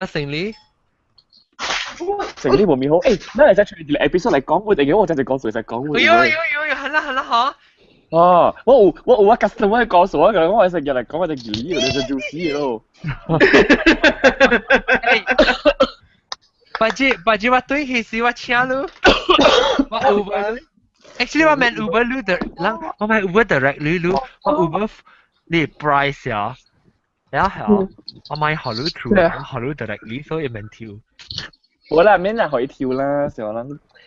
成哩冇咪好，那你再出嚟 episode 嚟講，我哋我真係講數就講會。有，行啦嚇。哦，我 customer 講數啊，我成日嚟講我哋魚呢度就做屎咯。baju我對起時我請咯，我 Uber。Actually 我買 Uber 路的，我買 Uber direct 路，我 Uber 你 price 呀，然後我買好路 true，好路 direct 所以免跳。好啦，免人可以跳啦，成啦。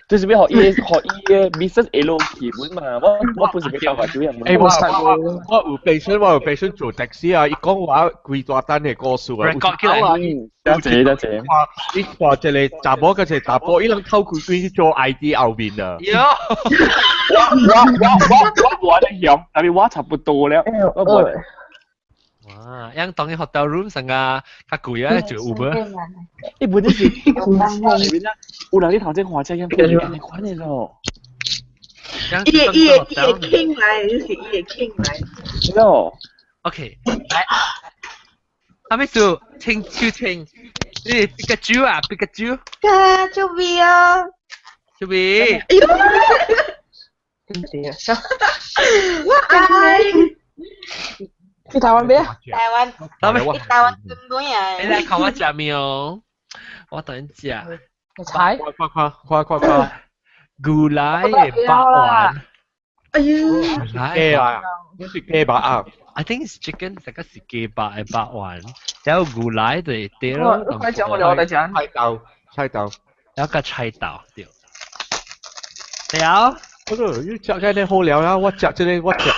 就是要學business L 基本嘛，我本身比較話少人。我有patient 做的士啊，伊講話幾大單嘅個數啊。record 起來。得謝。伊話即係查某個即係查甫，伊能透過佢做 ID 後面啊。我的樣，但係我差不多了。哇，yang當嘅 hotel room 成個較貴啊，做 Uber。一本就是有人啲頭先話齋咁貴嘅，你款嘅咯。伊會傾來，就是伊會傾來。咯。OK，來，阿咩數清超清，你比個豬啊，比個豬。啊，就味啊。就味。哎呦！我愛。去台灣咩啊？台灣真多呀！你嚟看我食面哦，我等陣食。猜？快！古來嘅白丸。哎呦！雞啊，呢是雞吧啊 I think it's chicken，這個是雞巴嘅白丸，然後古來對對咯。我講我哋講。菜豆。然後個菜豆對。了。嗰個要食嘅你好料啦，我食即係我食。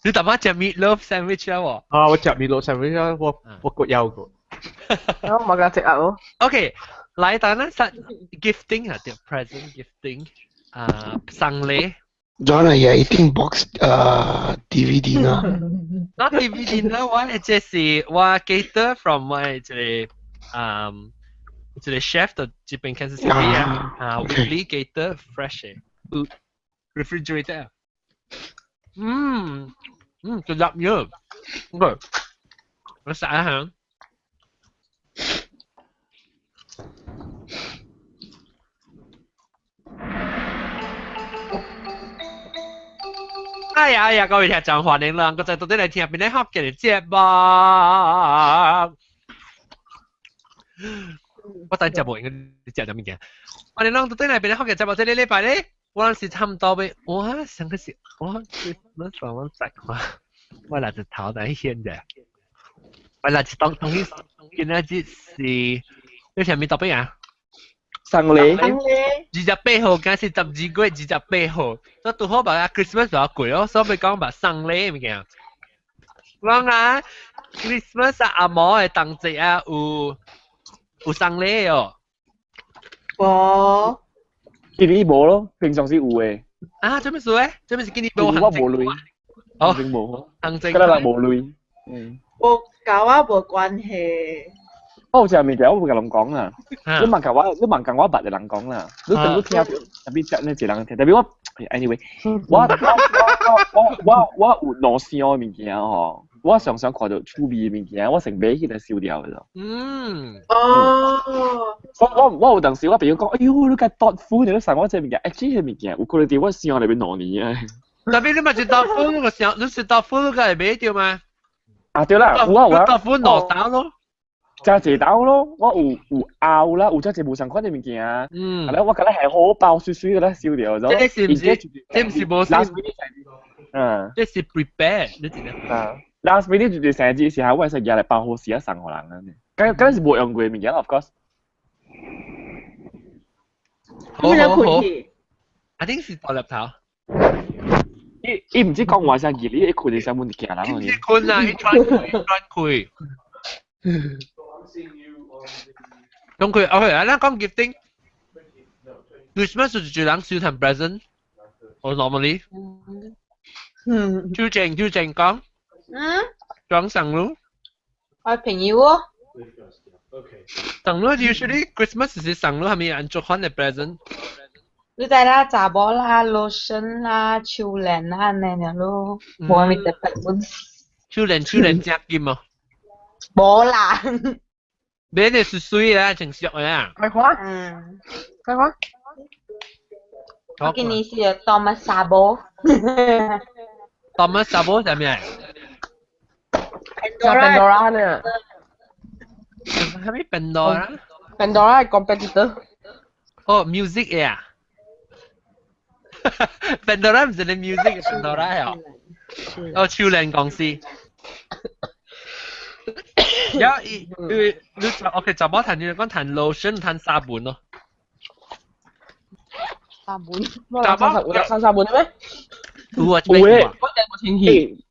你打乜食 meatloaf sandwich 啊？我啊，我食 meatloaf sandwich 啊，我個有個。我冇咁食啊我。OK，來等啦，實 gifting 啊，啲 present gifting 送禮。John ya eating box DVD 呢？Not DVD 啦，我即係我 cater from 我即係 chef 到這邊 Kansas City 啊，weekly cater fresh 嘅 refrigerator。就入咗，OK，我食一下。哎呀，各位聽眾歡迎啦，我再到底嚟聽邊啲學嘅節目。我等陣冇應該食咗咩嘅？歡迎啦，到底嚟邊啲學嘅節目？即係呢禮拜咧。我是差唔多呗，我上個時我上網食嘛，我嚟自頭第一現嘅，我嚟自當時見到啲是你上面特別啊，生禮28號，梗係12月28號，所以都好把 Christmas 比較貴咯，所以咪講把生禮物嘅，講啊 Christmas 阿毛嘅當節啊有生禮哦，哦。今年冇咯，平常是有嘅。啊，做咩事咧？做咩事今年冇我冇累，哦，冇，行政，今日冇累。我教我冇關係。我就係咪我會咁講啦？你問緊我白就能講啦。你聽特別隻咧就能聽，特別我 anyway，我有攞線嘅物件嗬，我常常看到出味嘅物件，我成買起來燒掉嘅咯。哦。我有當時我朋友講，哎呦，你咁thoughtful，你都送我隻物件 ，actually 係物件，有可能我線我裏邊攞你啊。特別你咪是thoughtful，我想你是thoughtful，你係買掉嗎？啊對啦，我 thoughtful 攞到咯。就係刀咯，我有拗啦，有咗隻無相關嘅物件啊。係啦，我覺得係好爆水水嘅啦，燒掉咗。這是唔是冇先？這是 prepare，你知唔知？last minute 絕對成日時候，我係食嘢嚟爆好事一生可能啊。嗰陣時冇用過嘅物件 ，of course。好，I think 是大粒頭。你唔知講話聲嘢，你佢哋想換件啦。唔知佢啊，一穿佢。咁佢，OK，嗱講 gifting，Christmas 就最人收份 present，我 normally，超正講，講生路，我朋友哦，生路 usually Christmas 是生路係咪人做款嘅 present？你睇啦，查某啦、lotion 啦、秋蓮啦，呢啲咯，冇咪得份本。秋蓮正金啊！冇啦。买的是水啦，正俗的啊。快看，嗯，快看。我给你是 Thomas Sabo。 Thomas Sabo 係咩？就 Pandora 呢係咪 Pandora？ ？Pandora 係 competitor。哦，music 嘅啊。Pandora 唔係你 music 嘅 Pandora 係哦。哦，超靚公司。有你OK，就冇談你講談 lotion 談沙本咯。沙本，我有三沙本咩？有啊，有诶，我哋冇錢去。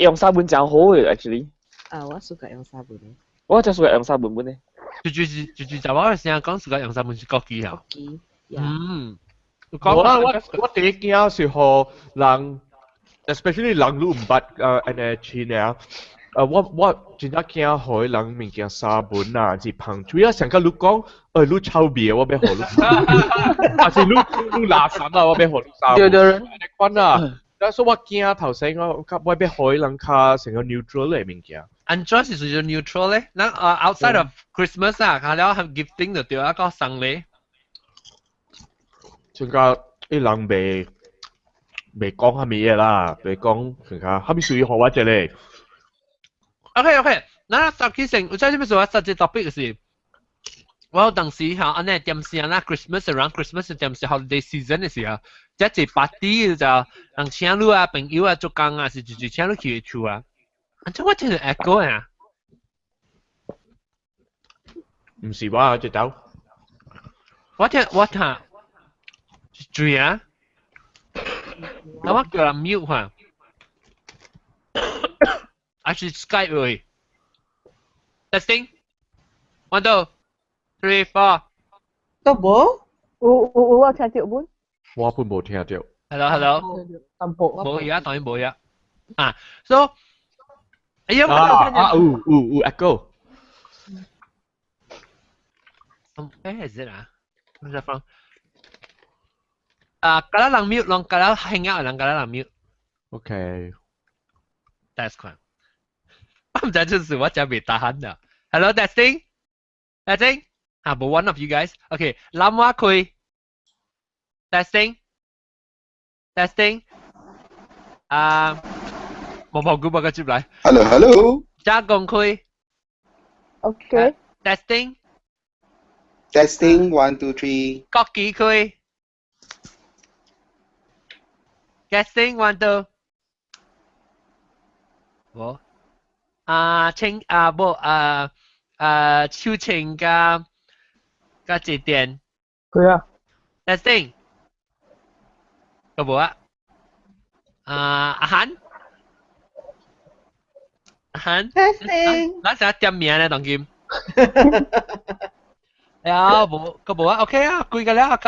用沙本真好嘅，actually。我 suka yang sabun ni. 我真係用沙本本咧。就就冇成日講自己用沙本是國機啊。 Okey. Ya. 嗯。我第一件時候人 ，especially 人都唔捌誒錢啊。我真係驚害人物件沙本啊，是碰主要成個你講，你臭味我俾何你，還是你垃圾啊，我俾何你沙本。對人。你講啊，所以我驚頭先我俾害人卡成個 neutral 嘅物件。Android 是屬於 neutral 咧，嗱outside of Christmas 啊，佢了係 gifting 就掉一個生禮。真個啲人未講下咩嘢啦，未講成個係咪屬於學或者咧？ OK，嗱實際上我真係咩做啊？實際 topic 嘅事，我當時嚇安尼點時啦 ，Christmas around Christmas 點時 holiday season 嘅時候，一隻 party 就人請你啊，朋友啊，做工啊，是就請你去處啊。อันนี้ว่าจะเป็น echo อ่ะ唔是話隻豆，我睇จุยอ่ะแล้วว่าเกิดมิวค่ะอาจจะ Skype เลย testing 1 2 3 4 Tô bố. 我聽到本。我本冇聽到。hello 淡薄。冇而家當然冇呀啊 so 哎呀echo。係咩啊？唔知放กระลังมิวลองกระลัง hang out ลองกระลังมิว OK。that's fine 我唔知就是我真未打鼾的 hello testing 冇 one of you guys OK 諗話佢 testing 冇估冇接嚟 Hello. 加講佢 OK。testing Testing 1 2 3. 國記佢 testing 1 2冇清冇秋晴加節電佢啊。testing 個冇啊阿涵 Testing. 嗱成日點名咧當劍有冇個冇啊 OK 啊攰㗎啦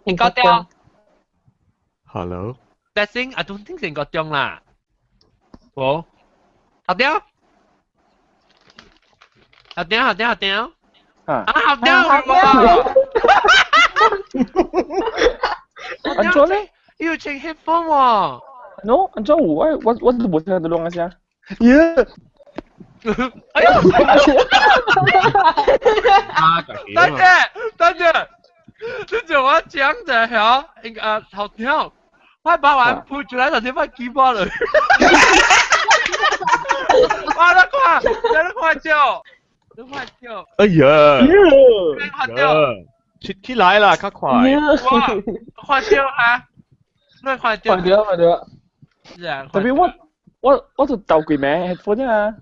應該掉 Hello。 testing I don't think 應該掉啦冇學掉啊學掉安裝咧？要整 headphone 喎 No， 安裝我都冇聽到啷下。哎呀等陣你就我講就係頭條我把碗鋪出來就點翻 keyboard 嚟哇你看照哎呀，你看照起來啦，較快。哇看照啊你看照快啲。特別我就鬥佢咩 headphone 啊。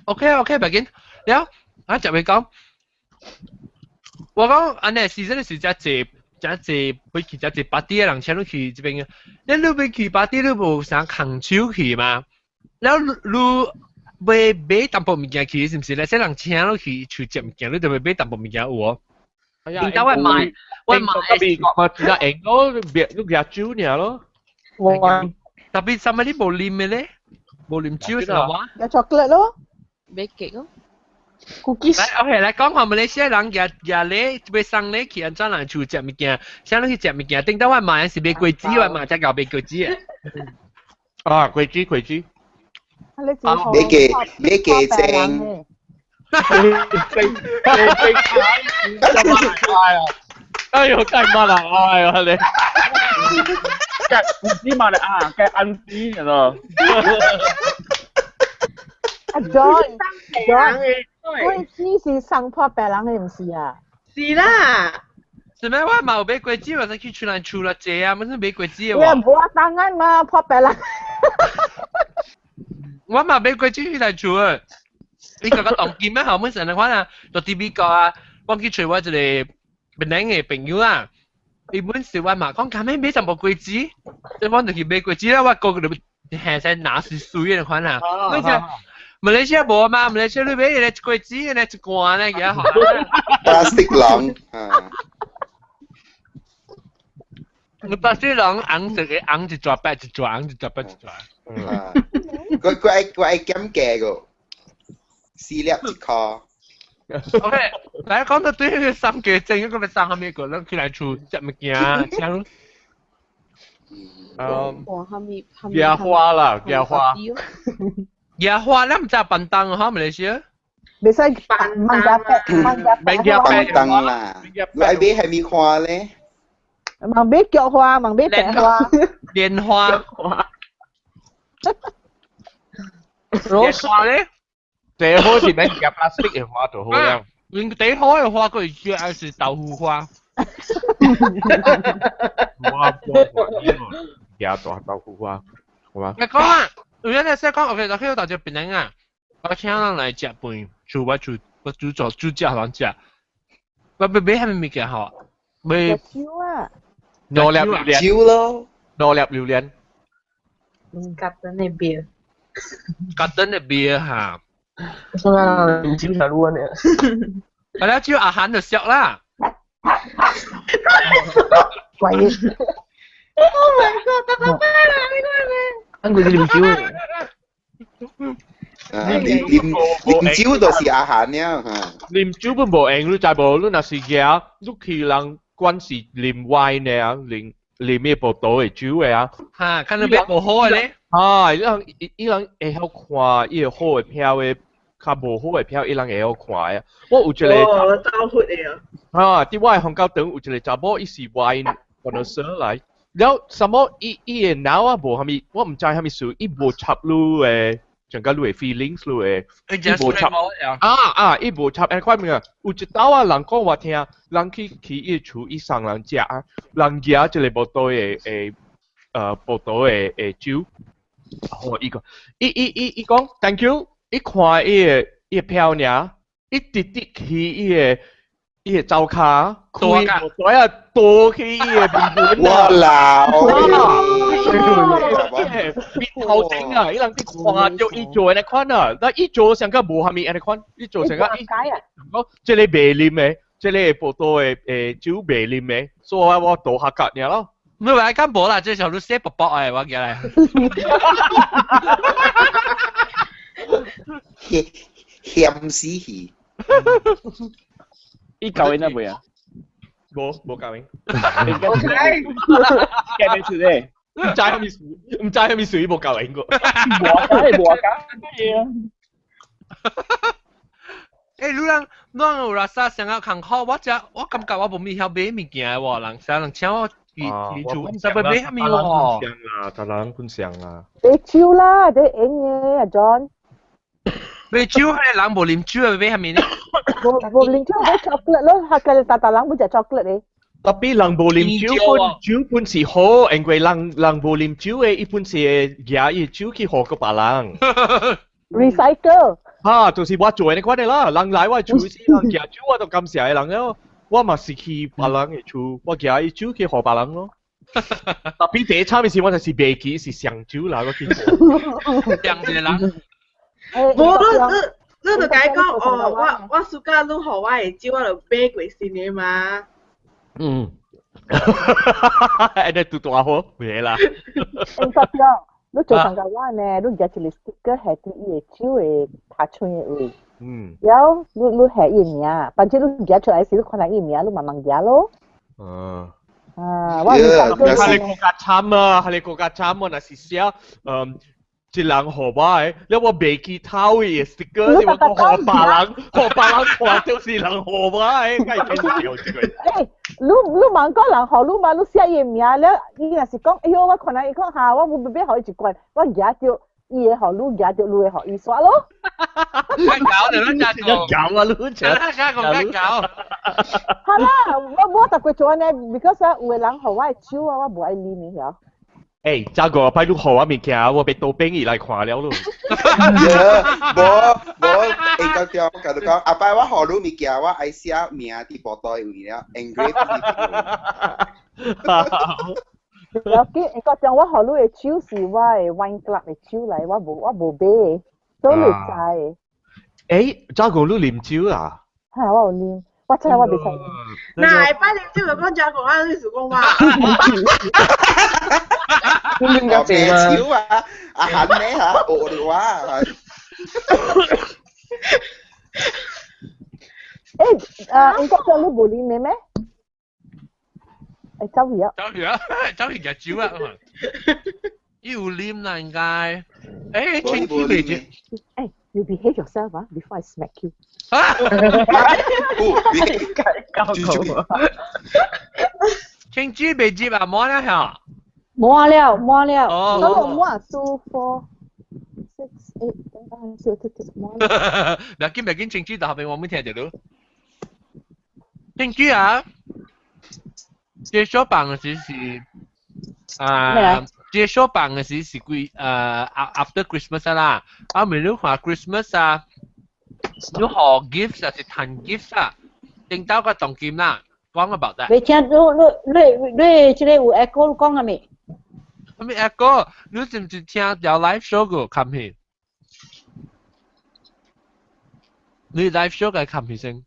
OK 白緊แล้ว就會講我講安尼時陣是真係會去真係party 嘅人請你去這邊嘅，你要去 party 你冇想空手去嘛？แล้ว你買淡薄物件去是唔是咧？即係人請你去處接物件，你就會買淡薄物件有喎。點解會買？我只係應該別你廿招呢咯。特別什麼你冇啉嘅咧？冇啉酒係嘛？有 chocolate 咯 Bake cake 咯。 ，cookies。來 OK 來講下馬來西亞人日咧要送禮去安怎人處接物件，請你去接物件，頂到我買是買桂枝，我買只搞買桂枝嘅。啊，桂枝。你自己咩嘅證？哎呦，干嘛啦？哎呦，你唔知嘛你啊，嘅暗知嘅咯。阿 John，龜子是生破白人嘅唔是啊？是啦，是咩？我冇俾鬼子，或者去出嚟出啦借啊，乜都俾鬼子嘅你喎。冇啊單眼嘛破白人。我冇俾鬼子去嚟出啊！你個當劍咩？後尾成日講啊，做 TV 個啊，我去隨我一個本地嘅朋友啊，伊本時話嘛講，咁咩俾就冇鬼子，即係我就去俾鬼子啦，我個個都係使拿住水嘅款啊，跟住。馬來西亞冇啊嘛，馬來西亞裏邊咧鬼子咧一罐咧幾好。plastic 狼啊！我plastic 狼硬食嘅硬一抓白一抓，硬一抓白一抓。啊！佢愛減價個，四粒一箍。OK，大家講到對佢三個正，咁咪三下面個，咱起來出隻物件，像。哇，下面野花啦，野花。野花咧唔就笨蛋啊，馬來西亞。未使掹夾笨蛋啦，你愛買係咪花咧？盲俾腳花，盲俾白花。蓮花。蓮花咧？最好是免夾 plastic 嘅花就好啦。連地開嘅花佢主要是豆腐花。哇！夾大豆腐花，好嘛？你講啊！有人在講 ，OK，就去到大隻邊啊！我請人嚟食飯，我煮食人食。我買係咪物件好啊？買蕉啊！攞粒榴蓮，蕉咯，攞粒榴蓮。Garden 嘅 beer。Garden 嘅 beer 嚇。咁啊，唔少就luôn嘅。係啦，只要阿閒就食啦。鬼！Oh my god！得得得啦，呢個係咩？跟佢念蕉嚟。念蕉就是阿閒了嚇。念蕉本無用，你知無？你若是嘢，你去人關是念歪呢啊，念咩報道嘅蕉嘅啊？嚇，看到咩無好嘅咧？啊，伊人會曉看，伊個好嘅票嘅，較無好嘅票，伊人會曉看嘅。我有一個。哦，包括嚟啊！啊，啲我香港等有一個查某，伊是 wine connoisseur 來。然後什麼伊嘅腦啊無蝦米，我唔知蝦米數，伊無插你誒，像個你嘅 feelings 你嘅，伊無插伊無插誒塊面啊！有一道啊，人講我聽，人去伊厝伊送人食啊，人夾一個報道嘅報道嘅酒，哦，伊講 thank you，伊看伊個票呢，伊直直去伊個灶卡，開所有多去伊個面盤哇啦！面頭整啊！伊人啲看著伊做嘅款啊，但伊做上個無蝦米嘅款，伊做上個伊講即係賣啉嘅，即係報道嘅酒賣啉嘅，所以我倒下格嘢咯。唔係話根本啦，即係都寫薄薄嘅，我叫你。鹹死佢。伊教因阿未啊？冇教因。我睇，計咩出咧？唔知係咪屬冇教因個？冇解啊！誒，你有拉薩想要看好，我感覺我冇咩曉買物件喎，人請我去做，唔使買咩咪喎。大人觀賞啊！你招啦，你影嘅阿 John。買酒係人無啉酒啊，買係咪呢？無啉酒買 chocolate 咯，客家大人會食 chocolate 嘅。特別人無啉酒本是好，因為人無啉酒嘅，伊本是夾伊酒去互個別人。recycle。啊，就是我做嘅款嘅啦，人來我厝時，人夾酒我就感謝嘅人咯，我嘛是去別人嘅厝，我夾伊酒去互別人咯。特別第一餐嘅時，我就是未記是上酒啦，我去做。上一個人。冇，你就解講哦，我暑假都學我嘅招，我就買過先嘅嘛。嗯，誒，你大好咩啦？唔得咗，你做上個話呢，你夾住你 sticker 係啲嘢招嘅拍出嘅位。嗯。有，你係伊名，反正你夾出來時，你看下伊名，你慢慢夾咯。啊，我唔知。係你國家慘啊！係你國家慘啊！那是寫一人學我，你我賣吉他嘅 sticker，你話我學別人看就是人學我，梗係聽唔到這個。誒，你問個人學，你問你寫伊名咧，伊若是講，哎呦，我可能伊講下，我冇必學一關，我夾着伊嘅學，你夾着你嘅學，伊耍咯。搞就撚夾搞啊，你夾搞。係啦，我特別做安尼 ，because 有個人學我嘅手啊，我無愛理你曉。誒，這個擺你學我物件，我俾倒兵而來看了咯。無，應該我甲你講，阿爸我學你物件，我愛寫名啲報袋位了 ，engrave 有啲應該講我學你嘅手是我嘅 wine club 嘅手嚟，我無買，所以知。誒，這個你啉酒啊？係我有啉，我真係我袂使啉。嗱，把你這個講講講，你是講話。你啉咖啡嘛？少啊，阿肯咧嚇，我哋話。誒，應該講你無啉咩？誒，周瑜日酒啊！要啉啦，應該。誒，清氣嚟啫。誒，you behave yourself 啊 ，before I smack you。清氣未接啊，冇啦嚇。冇了。哦。咁我冇2 4 6 8，等下冇。唔要緊，清氣到後邊我冇聽到咯。清氣啊！接小棒嘅時是接小棒嘅時是幾after Christmas 啦，啊咪你話 Christmas 啊，你學 gift 啊是彈 gift 啊，正到個重點啦，講 about that。你聽你即個有 echo 講係咪？咁咪 echo，你是唔是聽條 live show 個琴片？你 live show 嘅琴片先？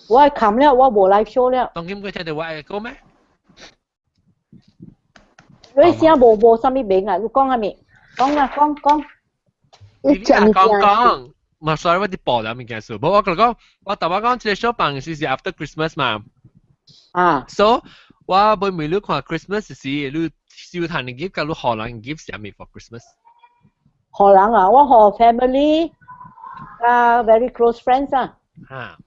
我係琴了，我無 live show 了。當今佢聽到我 echo 咩？你聲無啥物名啊？你講係咪？講。你講，唔sorry，我啲播咗物件數。我講，我頭先講即係 show 辦嘅時是 after Christmas 嘛。啊。So 我每每你看 Christmas 時，你少談嘅 gift，咁你可能 gift 係咪 for Christmas？可能啊，我和 family very close friends 啊。嚇。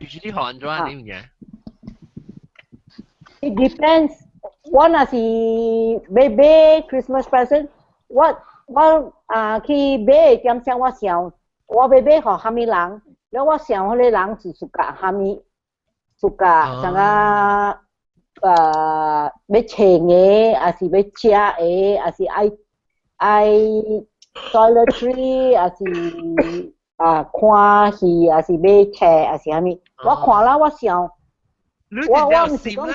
usually 學人做啲乜嘢 ？It depends. 我若是買 Christmas present， 我去買點聲，我想我買給蝦米人，แล้ว我想嗰個人是suka蝦米，suka 像要穿嘅，還是要食嘅，還是愛 toiletry， 還是看戲，還是買車，還是蝦米，我看了我想。我唔是講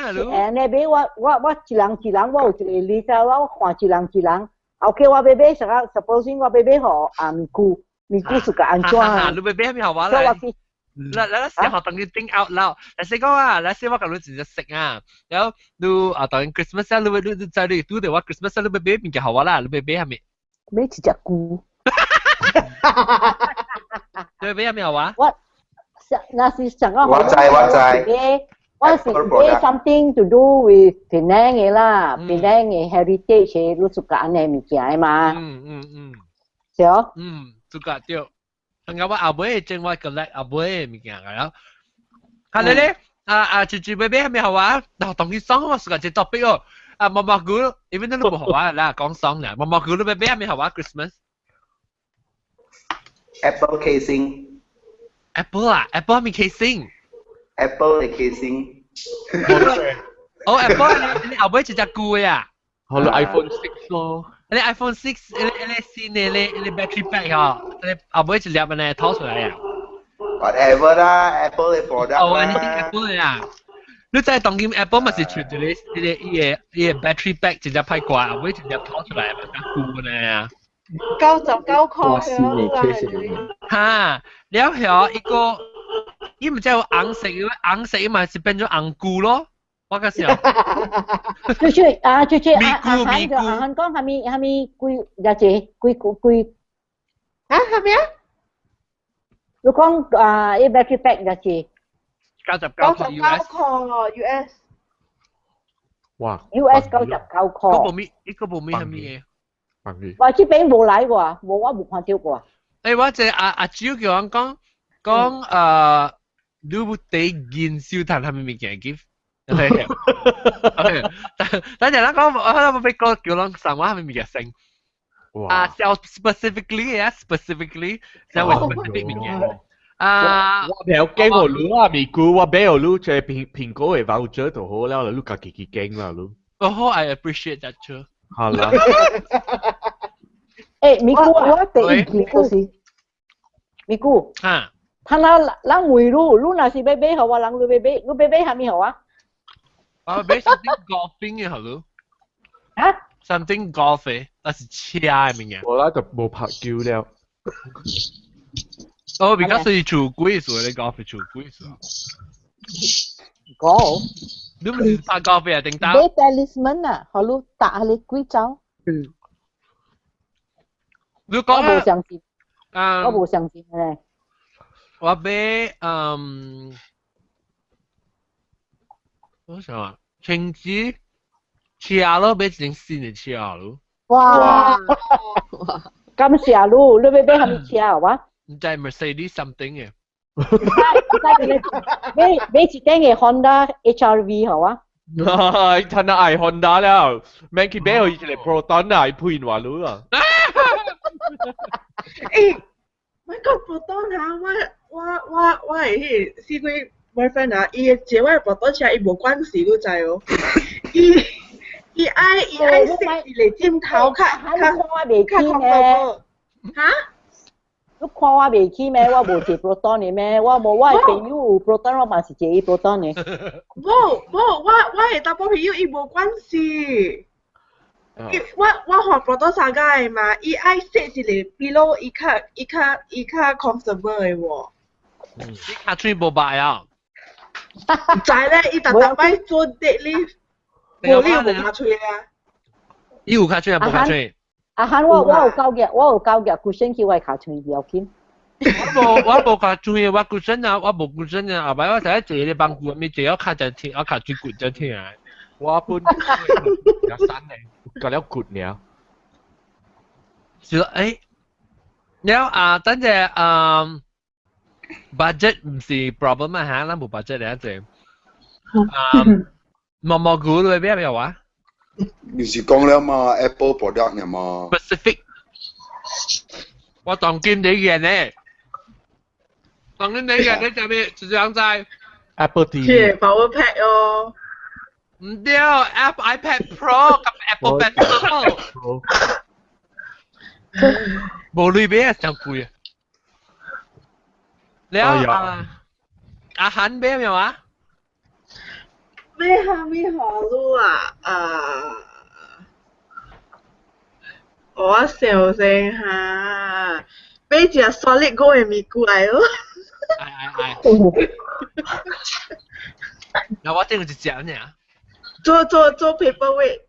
那邊我一人我有一個 list， 我看一人，OK 我買啥個 ，suppose 我買咪姑是個安怎？你買咩好玩咧？嗱，時候等你 think out loud。嗱，先講啊，嗱，先我咁你直接食啊，然後你當 Christmas 啊，你在你讀嘅話 Christmas 啊，你買邊件好玩啦？你買係咪？買一隻菇。你買係咪好玩？那是上個我知。我是買 something to do with 檳城嘅啦，檳城嘅 heritage 嘅，你suka 安尼物件嘛？是哦。suka 對。咁我後尾正話 collect 後尾嘅物件㗎啦。係你咧？住買係咪好玩？嗱，當佢爽我 suka 隻 topic 哦。毛毛菇，even 都冇好玩啦，講爽啦。毛毛菇你買係咪好玩 Christmas？ Apple casing。Apple 啊 ？Apple 係咪 casing？Apple 嘅 casing。哦 ，Apple 你後尾隻菇呀？好啦 ，iPhone 6咯。你 iPhone 6，你先你 battery pack 嗬，你後尾隻粒你掏出來呀 ？Whatever 啦 ，Apple 嘅 product 啦。哦，你係 Apple 呀？你真係當見 Apple 咪是出咗你 battery pack 隻粒派掛，後尾隻粒掏出來咪得菇呢？99塊嚇，然後係一個。伊唔知有硬食嘛是變咗硬菇咯，我個時候。最咪菇，講係咪貴價錢貴？係咪啊？你講一 battery pack 價錢99塊 US。哇 US 99塊。個部咩係咩嘢？話這邊冇嚟過，我冇看到過。誒，或者阿蕉叫我講你要第件燒炭係咪物件嘅？OK， 等陣啦，我俾個叫我上話係咪物件先？哇！specifically，就係物件。我唔係驚我攞啊，咪估我俾我攞就係蘋果嘅 voucher 就好啦，我攞自己驚啦攞。Oh, I appreciate that too. 好啦。誒，咪估我第一件就是咪估。嚇。他那人梅路，路那是買買好啊，人路買買，我買買下面好啊。買 something golfing 嘅好咯。啊 ？something golf 嘅，那是車嘅物件。我啦就冇拍叫了。哦，而家是做鬼數，你 golf 做鬼數。golf。你唔是拍 golf 啊？定打？買 talisman 啊，好咯，打你幾招？你講我冇相信，我冇相信咧。我買我想啊，青子車咯，買一件新嘅車咯。哇！咁謝路，你買下面車好啊？唔知 Mercedes something 嘅。買一頂嘅 Honda HR-V 好啊？唉，趁下嗌 Honda 了，免去買佢一個 Proton 啊，配話佬啊。誒，我講 Proton 嚇，我係試過 boyfriend 啊，伊借我 Proton 車，伊無關事都知哦。伊愛識嚟尖頭，較comfortable。嚇？你看我未起咩？我無坐 Proton 嘅咩？我係朋友 Proton， 我嘛是坐 Proton 嘅。我係搭波朋友，伊無關事。我學 Proton 三個嘅嘛，伊愛識是嚟 below， 伊較 comfortable 嘅喎。你卡嘴無白啊？唔知咧，伊特擺做 deadlift， 無你有冇卡嘴啊？伊有卡嘴啊？無卡嘴？阿漢，我有教嘅，佢先叫我卡嘴要緊。我無卡嘴，我骨身啊，我無骨身啊，後擺我睇坐喺幫骨，咪坐咗卡就聽，我卡嘴骨就聽啊。我本有山嚟，隔了骨了。是誒，然後等陣budget 唔是 problem 啊嚇，咱冇 budget 嚟一隻。蘑菇你邊有啊？你是講了嘛 ？Apple product 呢嘛 ？Specific， 我當見你嘅呢，當見你嘅你就咩？就這樣在 Apple TV。Power Pack 哦。唔對 ，Apple iPad Pro 及 Apple Pencil。冇類別就貴啊！แล้วอาหารเบ้ไหมวะไม่ค่ะไม่หอรู้อ่ะ我小聲下俾隻 solid gold 嘅咪過嚟咯。嗱，我聽佢講呢。做 paperweight。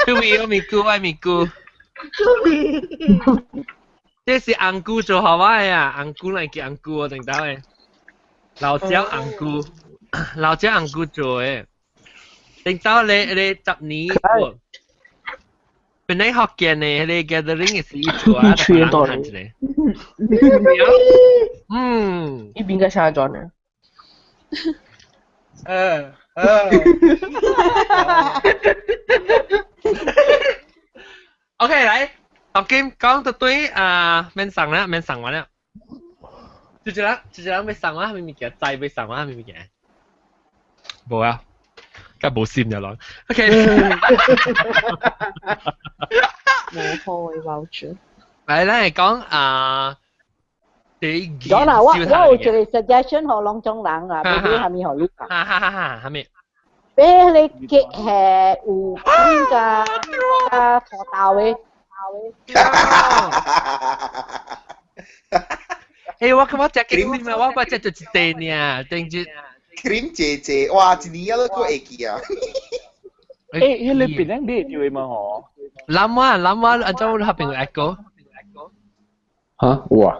我咪咕。這是紅菇做好啊呀，紅菇嚟叫紅菇啊，定到誒。老椒紅菇做誒，定到你10年喎。本來學嘅呢，你 gathering 是一做啊，但係難睇咧。一邊個下裝呢？OK，嚟，當今講到對免上完了。就這樣未上完係咪物件？再未上完係咪物件？冇啊，梗係冇線嘅啦。OK。冇開 voucher。嚟，咱嚟講第幾？有啦，我有一個 suggestion 給兩種人啊，俾下面給你講。下面。俾你結係有邊個土豆嘅？誒，我食嘅唔係我食就一袋呢，定住。cream 姐，哇，一年都過會記啊！迄個邊樣買條嘅嘛嗬？諗啊，按照合併個 echo。嚇，哇！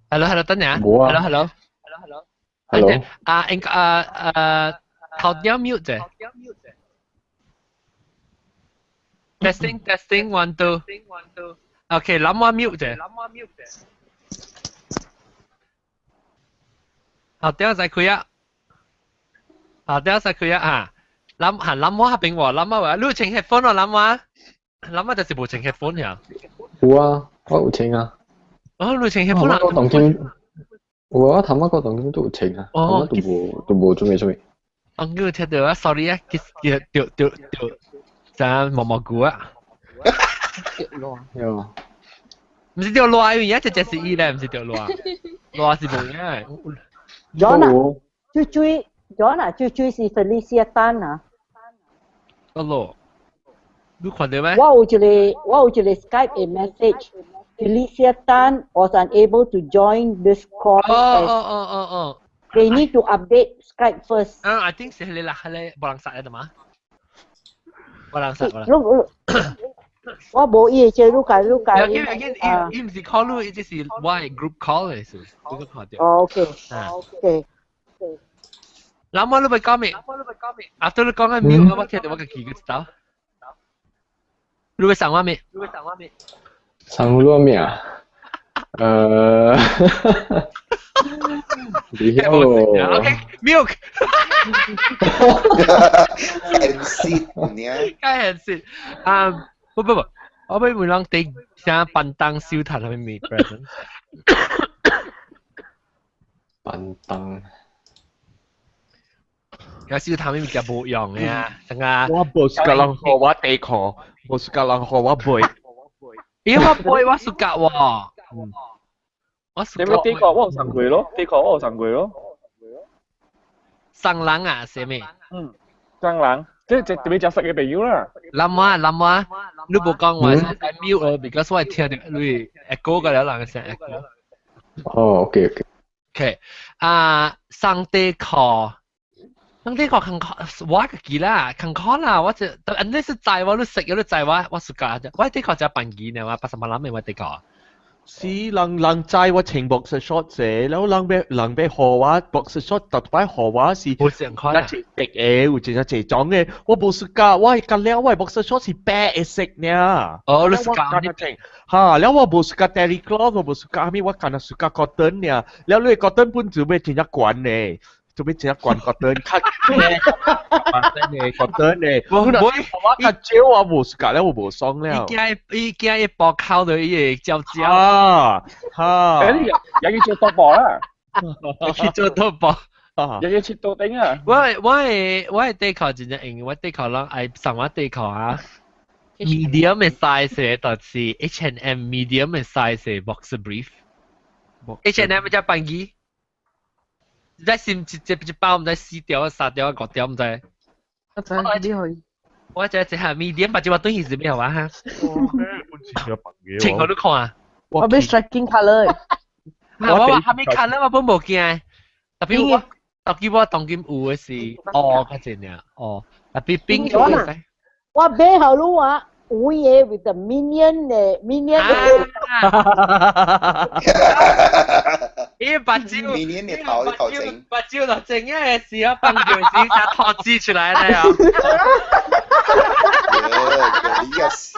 Hello，等陣啊。冇啊。Hello。Hello。應頭條 mute 啫。Testing 1 2。OK， 諗我 mute 啫。頭條再開啊。頭條再開啊嚇。諗我下邊喎，諗我話，你請 headphone 喎，諗我就是冇請 headphone 呀。有啊，我有請啊。哦，你請 headphone 啊？我當天，有啊，頭先個當天都有請啊，頭先都冇做咩。我聽到啊 ，sorry 啊，掉，就毛菇啊。有。唔是掉落，因為一隻是伊咧，唔是掉落，落是冇嘅。John 啊，追 John 啊，追是 Felicia Tan 啊。咯，你看到咩？我有一個 Skype a message。Felicia Tan was unable to join this call. Oh. They need to update Skype first. I think 是你啦，係冇人殺嘅嘛？冇人殺啦。我冇嘢啫，你解。伊唔是 call 你，即是 why group call 嚟，是你個看到。OK。諗我你咪講咩？After 你講緊 mute，我聽到我個記個字。你會上話咩？上咗咩啊？你曉咯。OK milk。Hensit 呢？梗係不，我俾梅朗地想笨燈燒炭係咪 present？ 笨燈。有燒炭咪就冇用嘅啊，等下。我冇時間學我地殼，冇時間學我背。咦，我背我暑假喎。我暑假。你咪地殼我有上過咯，地殼我有上過咯。生冷啊，寫咩？生冷，即係特別就食嘅朋友啦。諗啊，你冇講話係 mute 咯 ，because 我係聽到你 echo 嘅啦，人聲 echo。哦 ，OK。生地殼我個記啦，近可啦，我就但係是在我都食咗都在我暑假啫，我地殼就半件啊，80萬諗嘅我地殼。是人在我情 box shot 啫，แล้ว人俾學話 box shot 特別學話是冇成開啦，一隻滴嘅，或者一隻裝嘅，我冇暑假，我係隔了我 box shot 是白嘅色呢。哦，你暑假呢？嚇，แล้ว我冇暑假 terry cloth， 我冇暑假咪我近係暑假 cotton 呢，แล้ว你 cotton 本做咩整一罐呢？做咩整一罐 cotton？ 卡嘅，cotton 呢？我招我冇暑假咧，我冇爽了。依家一包烤到依個焦焦。誒，又要做多薄啦，去做多薄，又要切到頂啊！我係地殼真係型，我地殼啦，係上我地殼啊。medium 嘅 size 嘅就是 H&M medium 嘅 size 嘅 boxer brief。H&M 只半機。唔知是唔是一包唔知4條、3條、5條唔知。我知呢去。我只係 medium，或者話對係咩話哈？情我都看啊。我俾 striking colour。我話下面 colour 我本冇見，特別我當劍有嘅是嗰隻呢。特別冰嘅。我俾後路啊！有嘢 with the minion 嘅 minion 咦，八招 minion 嘅頭整，八招就整一嘅事啊，崩掉先，就托支出嚟咧啊！呢個屎，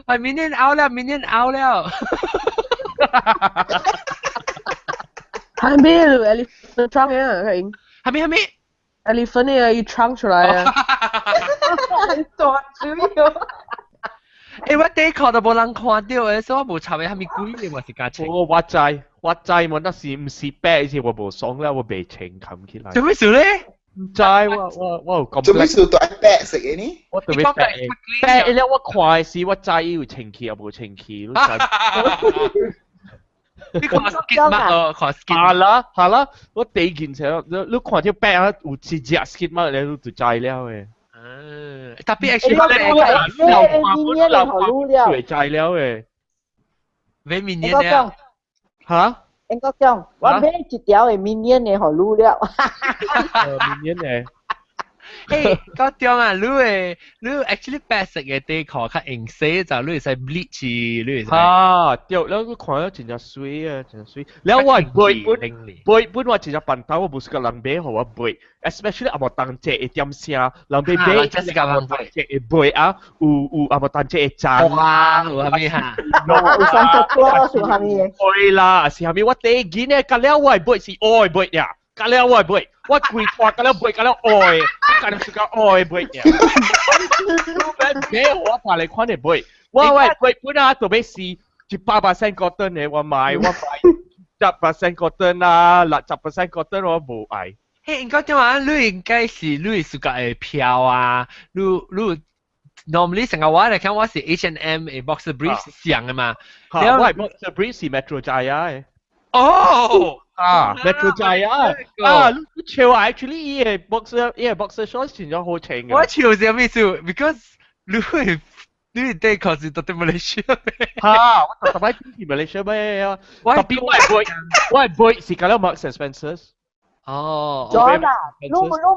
係 minion out 了 ，minion out 了。係咩 ？elephant trunk 嘅係。係咩？elephant 嘅要 trunk 出嚟啊！大少少。誒，我地殼都冇人看到嘅，所以我冇查嘅係咪貴嘅，我是價錢。我知冇得是唔是白，是我冇爽啦，我被情冚起來。做咩事咧？唔知我咁。做咩事對白食嘅呢？我特別白咧，我快是我知要情氣又冇情氣，你看 skid 乜哦？看 skid。係啦，我第一件事，你看條白啊，有隻 skid 乜你都知了嘅。特別 actually minion 嘅後路了。對知了嘅。咩 minion 咧？嚇？應該講，我買一條嘅 minion 嘅後路了。minion 嘅。嗰種啊，你 actually 白色嘅地殼，較紅色就你使 bleach，你使。對，你看咗真係水啊，真係水。你我背我真係笨蛋，我冇試過人背好我背 ，especially 阿莫當隻一點聲，人背背，阿莫當隻一背啊，有阿莫當隻一讚。哇，有係咪嚇？有三個 clause 有係咪？對啦，是係咪我第幾呢？隔了我背是愛背呀，隔了我背，我跪掛隔了背，隔了愛，隔了是個愛背呀。咩我拍嚟看你背，我背本啊，做咩事？100% cotton 嘅，我買10% cotton 啊，60% cotton 我冇愛。嘿，應該點啊？你應該是你是個會漂啊，你 normally 成個話嚟講，我是 H&M 嘅 boxer briefs 上嘅嘛。我係 boxer briefs 是 Metro Jaya 嘅。哦。Metro Jaya 啊，你潮啊 ，actually 呢個 boxer shorts 變咗好長嘅。我潮是咩事 ？Because 你對確是到底馬來西亞咩？嚇，我特別去馬來西亞咩啊？特別我係背是講了 Marks and Spencers。哦。咗啦，你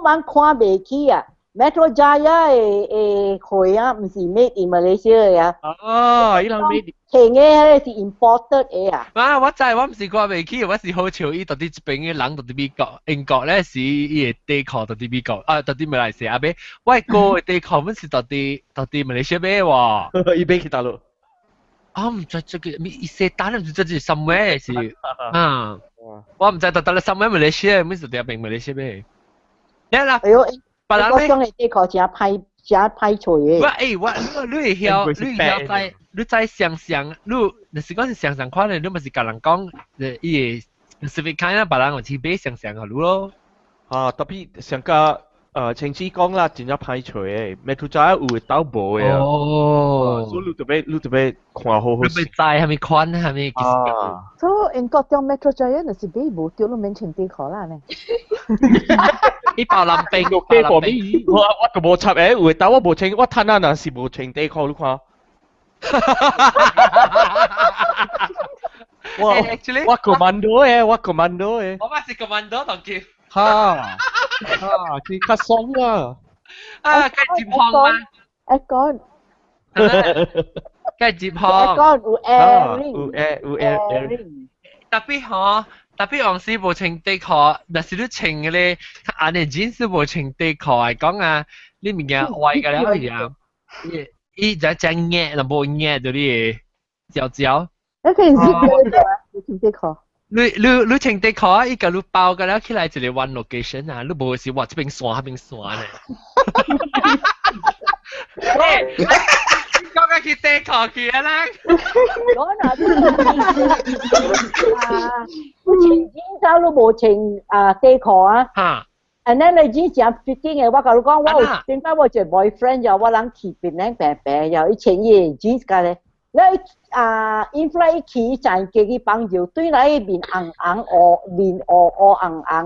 慢看未起啊 ？Metro Jaya 嘅貨啊，唔是 made in Malaysia 嘅啊。哦，依兩 made。前嘅係 imported 嘅啊。啊，我唔是掛未起，我是好潮伊到底這邊嘅人到底美國，英國咧是伊個地殼到底美國，到底馬來西亞買，外國嘅地殼本是到底馬來西亞買喎。伊買去大陸。啊，唔知這個伊說打唔知這是 somewhere 是啊，我唔知到底 somewhere 馬來西亞，唔是到底邊馬來西亞買。你啦，哎呦，別人咧，嗰種嘅地殼真歹除嘅。你曉你再想想，你是講是想想看咧，你咪是甲人講，伊個 specific kind 啦，別人我去買想想下你咯。啊，特別上個前次講啦，真係歹除嘅，Metro Jaya 有到無嘅。哦，所以你特別看好好。你咪知係咪款係咪？所以英國將 Metro Jaya 那是幾無掉到面前地殼啦呢？伊包林冰，地殼咪我個無插誒，有但我無清，我睇下那是無清地殼，你看。我 commando 誒，我 commando 誒。我咪是 commando 同叫。嚇，佢較爽啊！啊，梗係接項啊！一講，梗係接項。一講有 airing，有 airing。特別往時無穿地殼，但是你穿嘅咧，安尼真是無穿地殼嚟講啊，你物件壞嘅了樣，伊就只硬，就無硬到你焦焦。一件事嘅，無穿地殼。你穿地殼，伊個你包嘅了起來一個 one location 啊，你無是話這邊線嗰邊線咧。講緊去地殼去啊啦！我嗱我前幾週都無穿地殼啊。嚇！and then 你之前 fitting 嘅，我甲你講，我點解我做 boyfriend 又我諗起變靚白白又以前嘢 jeans 嘅咧，你inflate 起就係幾幫助，對你面硬面硬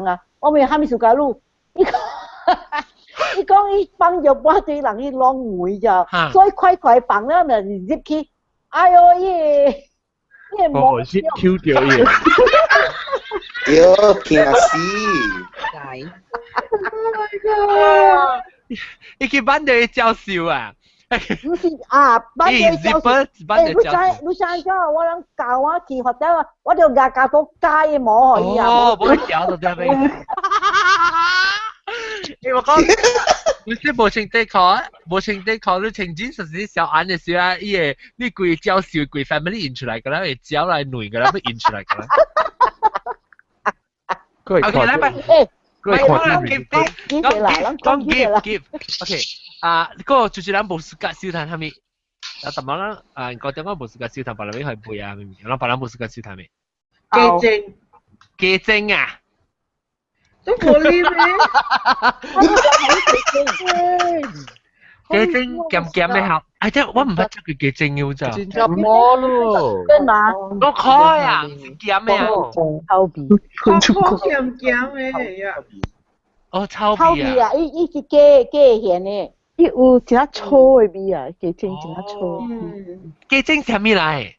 啊，我咪喊你做假路，你講伊幫助我對人伊浪會咋，所以快幫啦咪入去，哎呦耶！哦，先 Q 掉嘢。喲，驚死！ Oh my god！伊去班隊教授啊？唔是啊，班隊教授。你知咗我諗教我去學得，我條牙教到街冇可以啊。哦，冇教到啲咩？你話講，你是無穿地殼，無穿地殼，你穿 jeans 實時小眼嘅時候，伊個你規教授規 family 印出來㗎啦，會教來女㗎啦，會印出來㗎啦。OK，來吧。講 give。OK，嗰個最主要冇暑假小談係咪？有特麼啦？嗰點解冇暑假小談，白人係背啊？明唔明？我白人冇暑假小談未？記證啊！都冇呢咩？記證鹹咩合？即係我唔係執佢記證嘅咋？真係冇咯。真嘛？我開啊！鹹咩啊？臭鼻。鹹嘅係啊。哦，臭鼻啊！伊是假鹹嘅，伊有真係粗嘅味啊！記證真係粗。記證係咩嚟？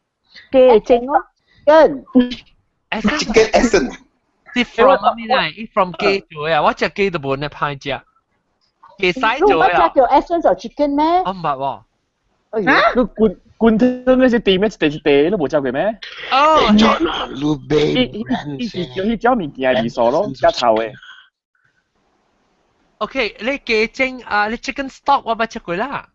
記證咯，跟。Chicken essence。是 from 咩嚟？伊 from 記做啊！我只記都冇呢派只。幾細你唔做啊？係叫 essence of chicken 咩？我唔係喎。你灌湯嗰隻店一地你冇走佢咩？哦，路邊伊是叫迄種物件味素咯，加頭嘅。OK，你幾整啊？你 chicken stock 我冇食過啦。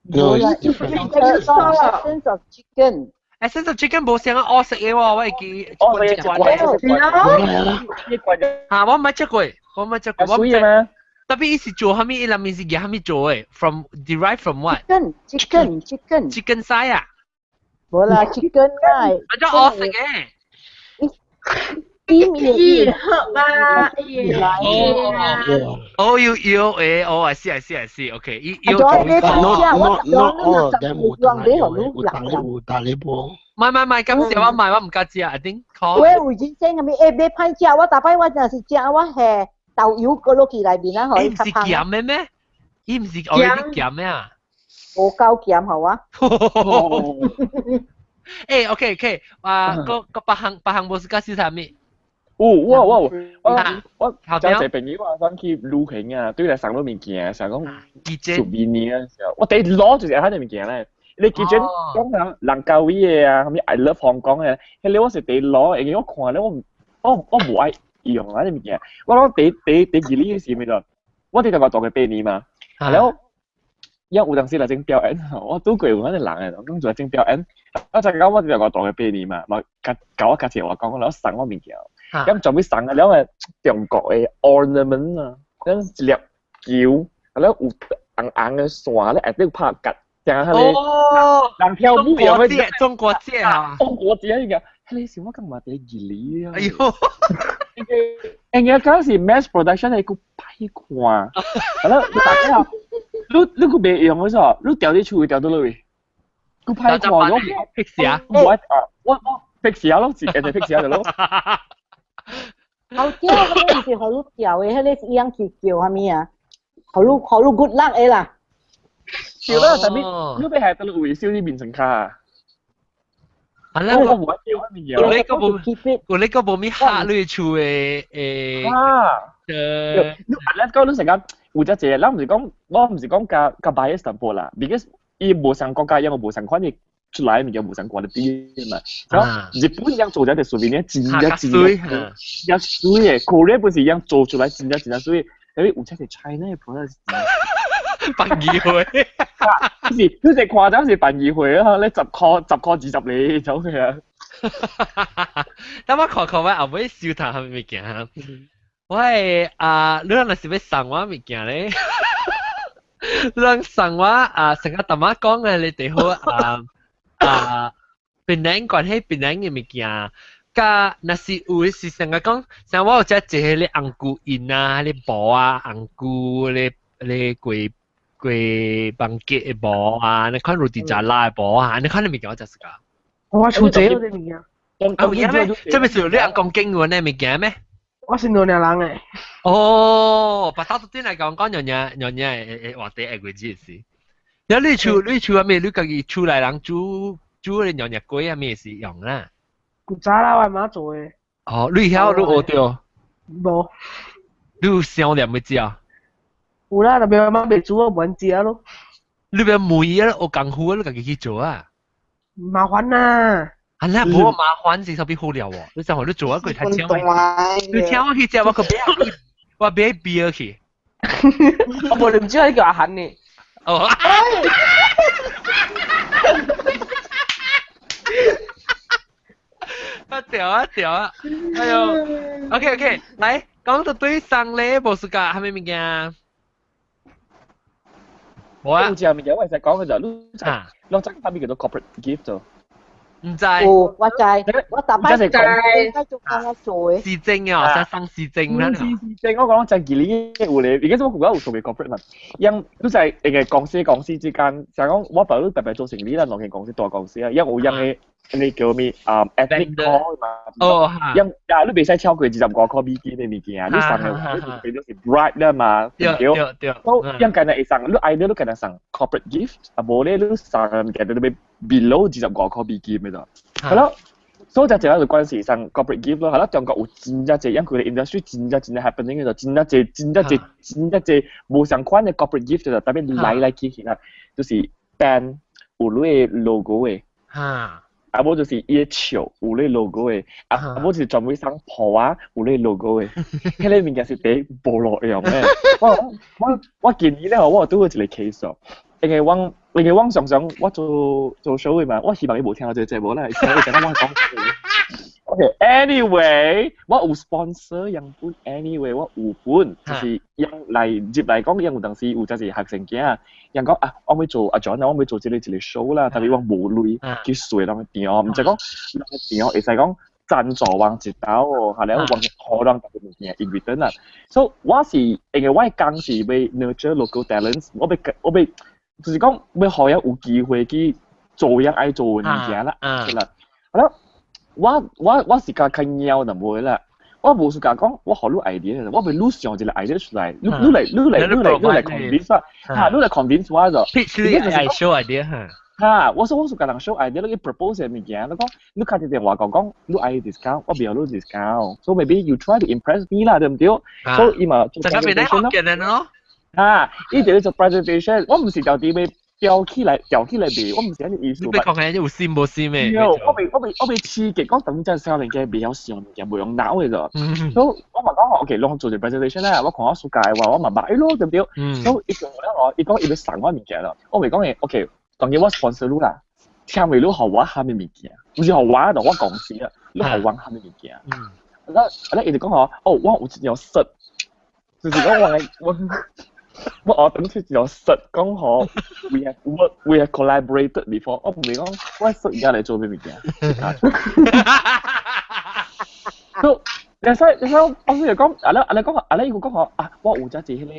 No, it's different. essence of chicken。essence of chicken 冇成日我食嘅喎，我係記。哦，你食嚇，我冇食過，我冇食過。水嘅咩？特別是做蝦米，伊裡面是嘅蝦米做嘅，from derived from what？ chicken size 啊？冇啦 chicken 啦。我咗我食嘅。咦，喝吧，哦，要誒，哦，I see，OK，要。No, them打你波。唔，咁時我買我唔夠知啊，I think。喂，會展聲咁樣，誒，你派食我大擺我陣時食我係豆油嗰落去裏邊啦，可以。唔是鹹嘅咩？伊唔是我有啲鹹咩啊？我夠鹹好啊。誒，OK，個白行冇是加少啥咩？我就係朋友話想去旅行啊，對嚟上到物件，成講souvenir嘅時候，我第攞就是喺啲物件咧。你記住講下蘭卡威嘅啊，咁 I love Hong Kong 嘅，你我是第攞，而我看咧我冇愛用啊啲物件，我講第二呢事咪就，我哋就話當佢俾你嘛，然後因為有陣時嚟整表演，我都攰嗰啲人嘅，咁做整表演，我就講我哋就話當佢俾你嘛，咪搞一價錢話講，我送我物件。咁做咩送啊？兩個中國嘅 ornament 啊，兩一粒橋，兩有硬嘅線咧，一定拍吉，正係你人跳舞樣嘅中國節啊！中國節嚟嘅，你是我今日第二年啊！哎呦，人家嗰時 mass production 係個批款，係咯，你大家你個未用嘅時候，你掉啲出去掉到落去，個批款我fix 啊！我 fix 下咯，自己就 fix 下就咯。好屌，嗰陣時好碌掉嘅，嗰啲樣叫係咩啊？好碌 good luck 嘅啦。叫啦，特別如果係得回燒啲面層卡啊。係啦，我冇你個冇咩客你出嘅你講到成間負責者，我唔是講個 bias 淡薄啦 ，because 伊無上國家，因為無上款嘅出來物件無上掛啲嘛。日本一樣做咗條薯片咧，真水嘅 ，Korea 本時一樣做出來真水，有啲有出嚟 China 嘅 product。殯儀會，呢隻誇張是殯儀會啊！你10個20你走佢啊！等我看喂，後尾笑談係咪物件啊？喂你若是要送我物件咧，你送我成個大媽講嘅，你哋好檳榔關係檳榔嘅物件。噶，那是有是成個講，像我有隻借你紅菇印啊，你布啊，紅菇你貴棒結嘅布啊，你看羅迪加拉嘅布啊，你看你物件我就是噶。我出這嗰啲物件。物件咩？即係咪是你講經喎？呢物件咩？我是老年人嘅。哦，白打到啲嚟講樣嘢話啲係鬼知事。有你出係咩？你自己出嚟人煮你樣嘢鬼係咩事用啦？古早啦，我媽做嘅。哦，你曉你學掉？冇。你有想念咪知啊？有啦，特別我媽未煮我冇知啊咯。你邊每啊？我功夫你自己去做啊？麻煩啊！啊，那冇麻煩是特別好料喎。你就話你做一個太請我，你請我去食我個我俾beer去。我冇唔知係叫阿肯嘅。哦。掉啊！哎呦 ，OK， 嚟講到對送禮冇事㗎，係咪物件？冇啊！好似係物件，我成日講嘅就攞真係叫做 corporate gift 就。唔知。我知，我大班做我做嘅。市政啊，想送市政啦。市政我講就係幾年嘅護理，而家都冇有做嘅 corporate 嘛，因都就係公司之間，就係講我爸都特別做成呢啦，兩間公司大公司啊，因為我因嘅。你叫咩ethnic call 嘛？哦，因你未使超過20個 call 美金嘅物件啊！你送嘅俾到是 bright 啦嘛，對。都因緊係送，你 either 都緊係送 corporate gift，啊冇咧你送嘅都俾 below 20個 call 美金嘅就。係咯，所以就係喺關係上 corporate gift 咯，係啦，中國有真正因佢哋 industry 真正 happening 嘅就真正冇相關嘅 corporate gift 就特別嚟去啦，就是 band 有類 logo 嘅，啊冇就是嘢潮有類 logo 嘅，啊冇就是專門上鋪啊有類 logo 嘅，迄個物件是俾部落樣嘅，我建議咧，我都會一個 case 因為我常常我做 show 嘅嘛，我希望你冇聽我這節目啦，而且我講。OK，anyway， 我有 sponsor 樣本 ，anyway 我有本，就是樣嚟接嚟講，樣有當時有就是學生囝，樣講啊，我要做阿 John 啊，我要做一個 show 啦，但係我冇鐳去水人店哦，唔就講店哦，會使講贊助往一刀哦，係咧往可能特別物件 in return 啦，所以我是因為我講是要 nurture local talents， 我要就是講要好有機會去做樣愛做嘅物件啦，係啦，係咯。我是較鳥就唔會啦，我冇事講講，我好多 idea， 我咪攞上一個 idea 出來，你嚟 convince 啊，你嚟 convince 我就，你係 show idea 嚇，我講人 show idea，你 propose 嘅物件，你講你開啲電話講，你愛 discount， 我唔要攞 discount，so maybe you try to impress me 啦，對唔對？所以嘛做 presentation 咯，嚇，呢啲做 presentation， 我唔是就啲咩。吊起來賣，我唔是咁嘅意思。你講緊有線冇線咩？我被刺激，講等陣少年嘅比較上嘅冇用腦嘅啫。所以我咪講，OK，你做條 presentation 咧，我看我暑假話，我咪買咯，對唔對？所以伊講伊要送我物件啦，我咪講嘅 OK， 當然我 sponsor 你啦，聽未你學我下面物件，唔是學我同我講事啊，你學我下面物件。嗱，伊就講我，我有一條實，就是講我等出有實講好 we have collaborated before， 我唔係講我實而家嚟做咩物件。so 你我先嚟講，你講我啊，我有隻迄個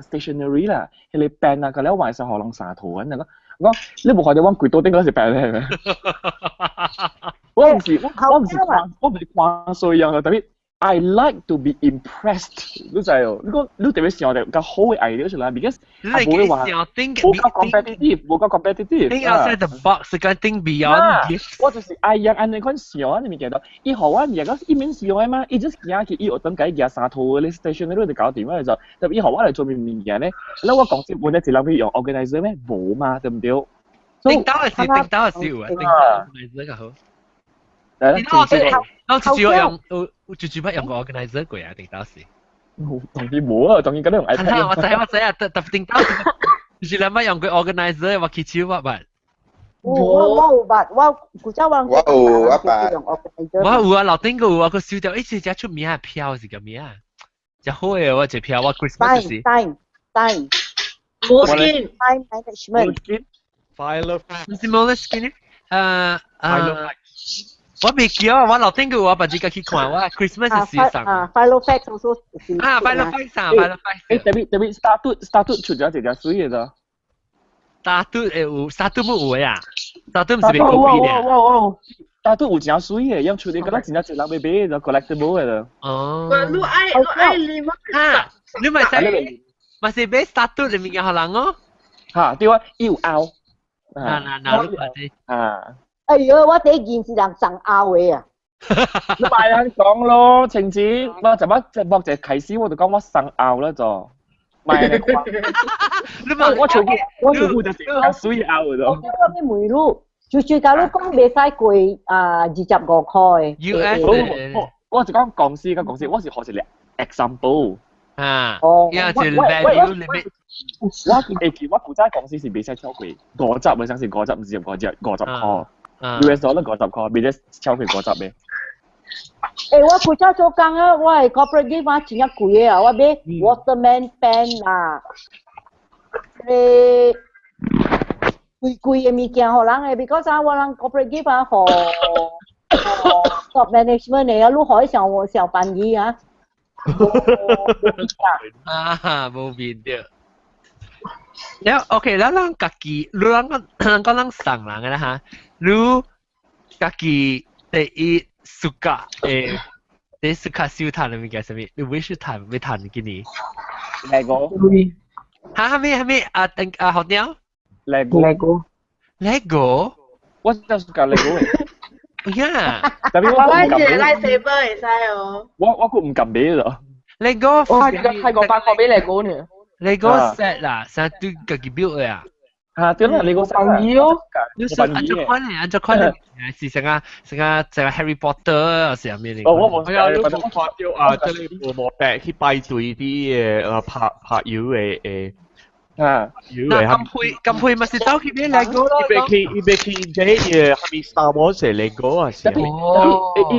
stationery 啦，迄個 pen 啊，佢咧晚上可能3圖咁樣。我你冇看到我櫃度頂嗰時 pen 咧係咪？我唔是看衰樣嘅，特別。I like to be impressed， 你知哦？你特別想個好嘅 idea 出來 ，because 我唔會話冇咁 competitive。Think outside the box， 個 think beyond。我就是愛樣安尼款想啊，你咪記得？伊學我而家一面想嘅嘛，伊只驚去伊學等解廿3套嘅 station 你就搞掂啦就。特別伊學我嚟做咩物件咧？嗱我講先，本來一兩邊用 organizer 咩？冇嘛，對唔對？定到係少啊，定到 organizer 個好。我最不用個 organizer 過啊，定到時。當然冇啊，當然咁樣用 iPad。我知啊，特定到就是兩乜用個 organizer， 我去超乜乜。我古早我有啊吧。我有啊，老丁個有啊，個燒掉，誒，只出名係票是個咩啊？只好嘅我只票，我 Christmas 時。time。Moleskine management。唔是 Moleskine 我未記啊，我老丁個我把這個去看，我 Christmas 是時尚。Filofax also。Filofax。特別 Startup 出咗一隻水嘅咋。Startup 冇有呀？Startup 唔是被 copy 嘅。Startup 有真水嘅，因出啲嗰啲真係人買買就 collectible 嘅啦。哦。你愛你咪使買 Startup 裡面嘅可能哦。嚇，對啊，要拗。哎呀，我第一件事人送拗嘅啊！你咪肯講咯，晴子，我就剝隻啟示，我就講我送拗啦就。咪你問我全部就成水拗嘅啫。我啲梅露，最假如講未使過25塊。US。我就講公司，我是學一個 example。哦。要就 value limit。我負責公司是未使超過50，我相信50唔是50塊。US dollar 50塊，未得超過50咩？我負責做工啊，我係 corporate gift 啊，真係貴嘅啊，我買 Waterman pen 啊，貴嘅物件互人嘅 ，because 我人 corporate gift 啊，互 top management 嚟啊，你可以上班議啊。冇變掉。แล้วโอเคแล้วเรากักกี่เราก็ต้องสั่งหลังนะฮะรู้กักกี่แต่สุกะแต่สุกะซิวทันมีกี่สมัยหรือวิชุทันไม่ทันกี่นี้ Lego ฮะไม่好鳥 Lego Lego 我就สุกะ Lego 呀，特別我我係唔撳拉你， saber 嚟晒哦。我估唔撳你咯。Lego 哇，而家泰國8個俾你估呢。Lego set 啦，成日對自己 build 嘅啊。點解你個朋友？你是按照款嚟，按照款嚟，是成個 Harry Potter 是入面嚟。我冇係啊，你冇發掉啊！即係你冇白去拜對啲嘅拍友嘅友嚟咁配咪是走去俾 Lego 咯。伊別去即係係咪 Star Wars 嘅 Lego 啊？是啊。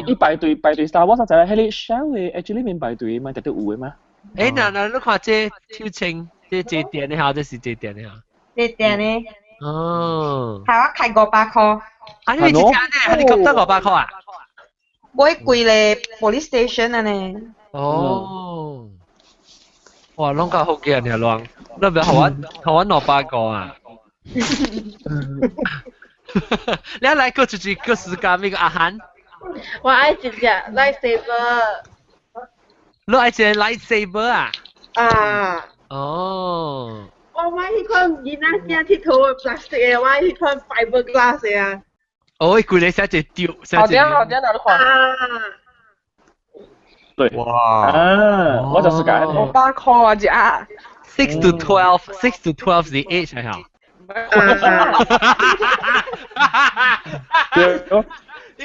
伊排隊 Star Wars 就係喺你 shell 嘅 actually 面排隊嘛，特別有嘅嘛。嗱，你看這跳青，這點你下，這是這點你下。這點呢？哦。係我開500塊。啊，你之前呢？你覺得500塊啊？買貴咧 police station 啊呢。哦。哇，攏夠好嘅人亂，你唔係學我500個啊？你來個就是個時間那個阿漢。我愛一隻 lightsaber。你愛一隻 lightsaber 啊？啊。哦。我買迄款囡仔驚鐵套嘅 plastic 嘅，我買迄款 fiberglass 嘅啊。哦，佢哋寫隻丟，好啲好啲，哪度看？對。哇！我就是咁。500塊啊，只啊。6 to 12 the age 係好。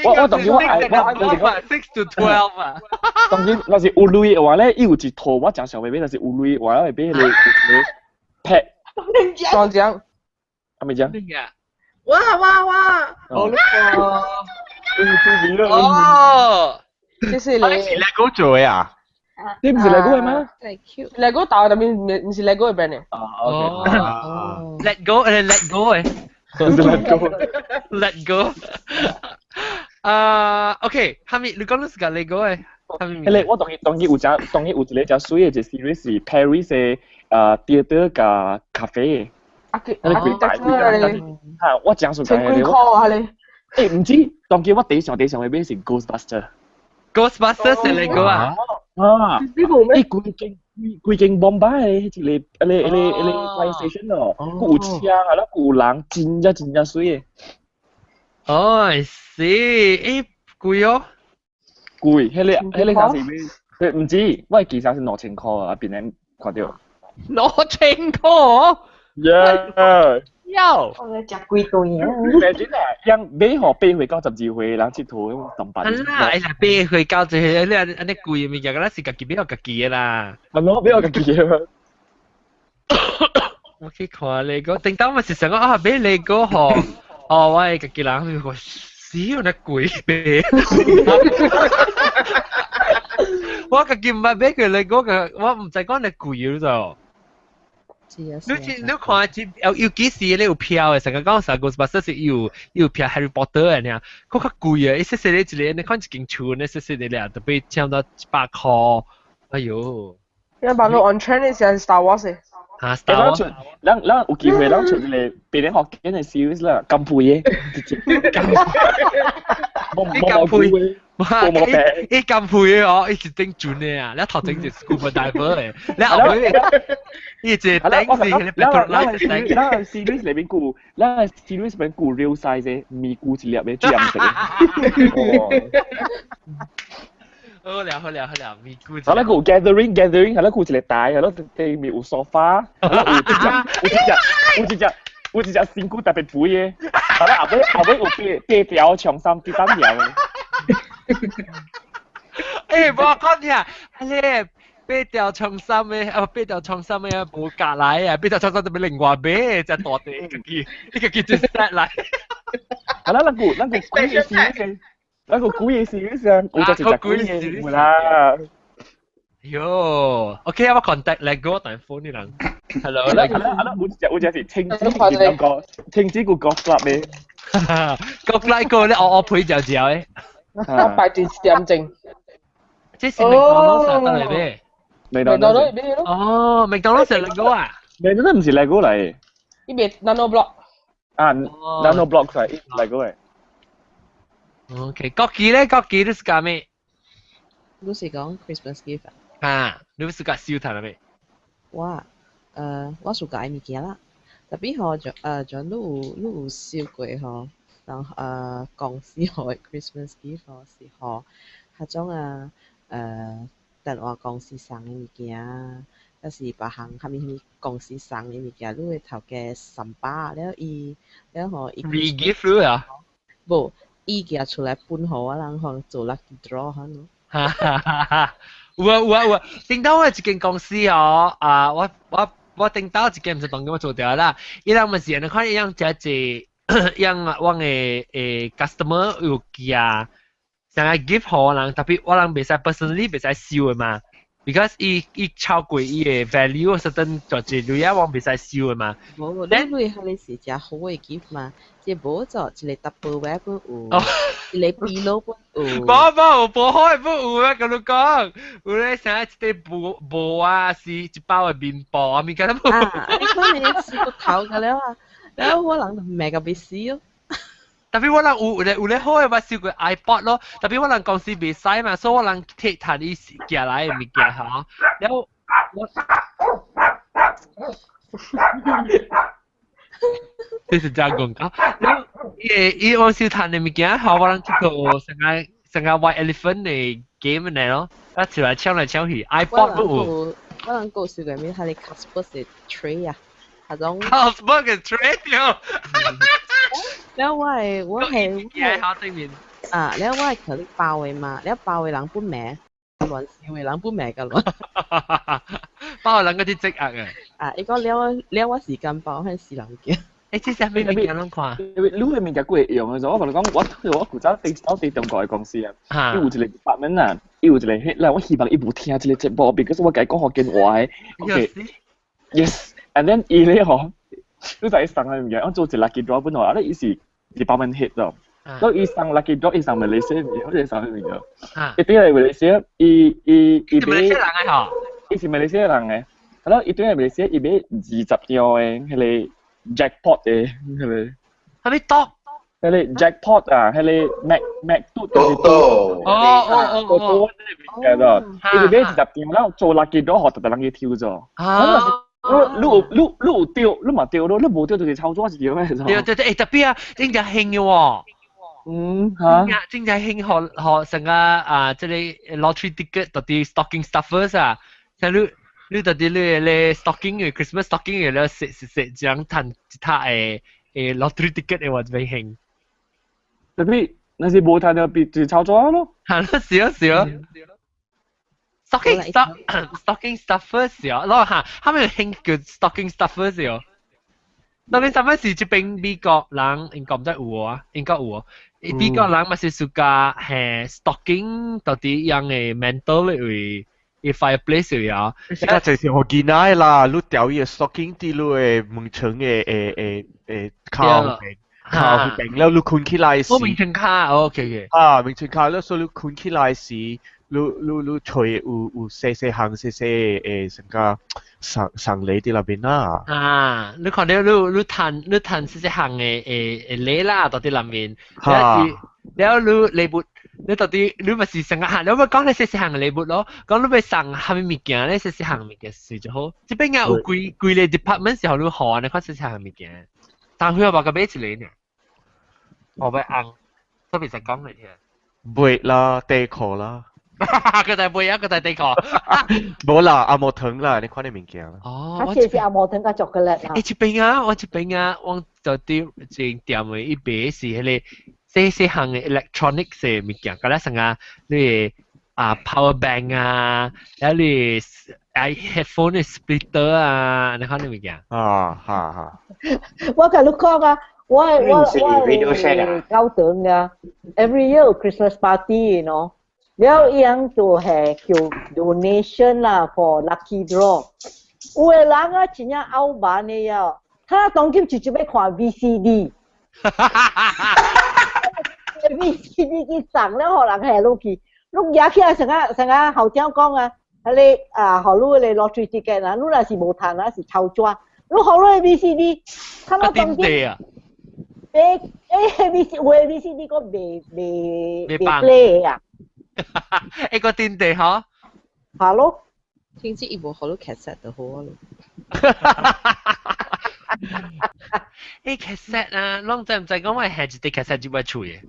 我當然我6 to 12啊。當然，若是有鐳嘅話咧，伊有一套我正想買，若是有鐳嘅話，會俾你劈。雙獎。係咪獎？哇！好啦。哦。這是你。係 Lego 做嘅啊？你唔是 Lego 嘅咩 ？Lego 大但唔是 Lego 嘅 brand 嘅。哦。Let go 誒 ，Let go 誒。Let go。OK，下面你講到是個 Lego 誒。誒，我當然有一個水嘅，就 series 是 Paris 嘅theater 加咖啡。我講述嘅。請講啊你。誒，唔知，當然我第一上會買是 Ghostbuster。Ghostbuster 係 Lego 啊？啊！呢個咩？規間 bomba 嘅，你 PlayStation 咯，佢有槍啊，啦，佢有人，真水嘅。哦，I see，貴哦。貴，迄個是咩？唔知，我記實是2000塊啊，邊人看到？2000塊？Yeah。有。我哋食貴貴啊！誒，真係，人買互8歲到12歲，人佚佗咁上班。啦，8歲到12歲，你安尼貴物件，咱是家己買互家己嘅啦。係咯，買互家己嘅嘛。我去看 Lego，頂當我是想講啊，買 Lego 吼，我係家己人，我死有那貴買。我家己唔係買佢 Lego 嘅，我唔知講你貴咗就。你看有幾時你有票嘅，成日講成 Ghostbusters 有票 Harry Potter 嘅呢，嗰較貴啊！一細細你一個，你看一間厝，你細細你倆都俾搶到100塊，哎呦！因為你 on trend 嘅時候 Star Wars 嘅。啊 ，Star Wars，咱有機會，咱出一個別人學緊嘅 series 啦，咁配嘅，直接冇配。伊咁配嘅哦，伊是頂準嘅啊！你頭整隻 scuba diver 嘅，你後尾伊隻頂是你變做拉隻頂。咱 series 裏邊顧，咱 series 裏邊顧 real size 嘅，咪顧一粒嘅最飲食嘅。好了，咪顧。係啦，顧 gathering，係啦，顧一個大，係咯，對面有 sofa，係啦，有一隻身軀特別肥嘅，係啦，後尾有8條長衫第3條嘅。誒，我講聽，係8條長衫嘅，8條長衫嘅冇隔嚟啊，8條長衫特別另外買，隻大地一個叫 set 嚟。係啦，咱個貴嘅事嘅，咱個貴嘅事嘅時，我就直接貴嘅冇啦。喲 ，OK，我 contact Lego 但係 phone 呢人 ，hello，我只是青子見兩個，青子個 golf club 嘅，golf club 個咧我配就嘅。我擺住點證。即是麥當勞上得嚟咩？麥當勞嚟咩咯？哦，麥當勞係 Lego 啊？麥當勞唔係 Lego 嚟。呢邊 Nano Block。啊 ，Nano Block 係 Lego 嚟。OK，國旗咧，國旗都是講咩？都是講 Christmas gift 啊，你是講燒炭係咩？我是解物件啦，特別嗬，仲都有燒過嗬。然後公司開 Christmas gift 時候，嗰種電話公司送嘅物件，有時別行蝦米公司送嘅物件，你會頭家三把，了伊伊 re-gift 啊？無，伊寄出來本號啊，然後做 lucky draw 嚇咯。哈哈哈哈！有，聽到我一間公司哦，我聽到一間唔是當我做掉啦，伊人咪是，你看伊樣只樣我嘅customer 有寄啊，想要 gift 好人，特別我人袂使 personally 袂使收嘅嘛 ，because 伊超過伊嘅 value certain 就係類啊，我袂使收嘅嘛。無，你類係你是只好嘅 gift 嘛，即無做一個 double wrap 本有，一個 pillow 本有。冇開本有啊，咁你講，有咧想一啲布啊，是一包嘅面布啊，面間都冇。你看你試過頭㗎了啊，แล้ว我人就唔係個別試咯。特別我人有咧好嘅，我試過 iPod 咯。特別我人公司袂使嘛，所以我人貼彈伊寄來嘅物件嚇。然後我，這是真廣告。然後伊我收彈嘅物件嚇，我人去個成個 White Elephant 嘅 game 嚟咯，一齊來搶來搶去 ，iPod 都有。我人講笑嘅咩？係你 Casper 嘅 tray 啊，嗰種。Casper 嘅 tray 掉。แล้ว我係喺對面แล้ว我係佢啲包嘅嘛，แล้ว包嘅人本名亂笑嘅人本名㗎亂，包嘅人嗰啲積壓啊！你講了我時間包係是人嘅，誒，即係咩物件啷看？你係物件貴用嘅時候，我同你講，我負責對中國嘅公司啊，伊有一個 department 啊，伊有一個 head 啦，我希望伊無聽這個節目，because 我解講學緊話嘅 ，OK，yes，and then 伊咧嗬。你就係送嘅物件，我做一 lucky draw 本來，咧伊是 department head 咯。咁伊送 lucky draw，伊送馬來西亞物件，好似送嘅物件。伊對嚟馬來西亞，伊馬來西亞人嘅嗬，伊是馬來西亞人嘅。係咯，伊對嚟馬來西亞，伊買20張嘅，係你 jackpot 嘅，係咪？係咪多？係你 jackpot 啊，係你 Mac 嘟就是嘟。哦。嘅咯，伊買20張，然後做 lucky draw，學特別人去挑咗。你有丟，你嘛丟咯，你冇丟就是操作一樣嘅。對，誒特別啊，真係興嘅喎。嚇。真係興學成個即係 lottery ticket 到啲 stocking stuffers 啊，像你到啲你 stocking 嘅 Christmas stocking 嘅咧食將彈一塔誒 lottery ticket 嘅話就會興。特別那是冇彈就變就操作咯。係咯，是。stocking stuffers 啊，攞下，他們興叫 stocking stuffers 啊。stocking stuffers 是這邊美國人應該唔知有啊，應該有啊。美國人咪是暑假係 stocking 到啲樣嘅 mantle 為 fireplace 嚟啊。而家就是我見到啦，你掉伊個 stocking 啲你嘅門窗嘅靠平了，你困起來時。我門窗卡 ，OK。門窗卡了，所以你困起來時。你吹有細行誒成個上嚟啲那邊啦。啊，你看到你彈細行嘅嚟啦，到啲那邊。แล้ว你到啲你咪是成個行，你咪講你細行嘅禮物咯，講你咪上下面物件咧，細行物件事就好。這邊啊有貴嘅 department 時候你好啊，你看細行物件，但佢又話個買起嚟呢，我咪硬，特別係講嚟嘅。買啦，地殼啦。佢就背一個就地殼，冇啦，阿摩藤啦，你看你物件啦。哦，佢是阿摩藤嘅巧克力啊。一邊啊，我就啲正店嘅一邊是迄個細行嘅 electronics 嘅物件，嗰啲成啊，你power bank 啊，有你headphone 嘅 splitter 啊，你看啲物件。我同你講啊，我教堂嘅 every year Christmas party，you know。แล้วยังตัวแห่เกี่ยว donation ล่ะ for lucky draw 有的人啊真正拗板的呀他當今就要看 VCD VCD 去送了給人下落去你拿起來成個後長講啊你好路的 lottery ticket 啦你若是無賺啊是抽抓你好路的 VCD 他那當今VCD 個未 play 啊一個電地嗬，係咯。聽知伊無好多劇集就好咯。cassette 啊，啷知唔知講我係一啲 cassette 就會出嘅？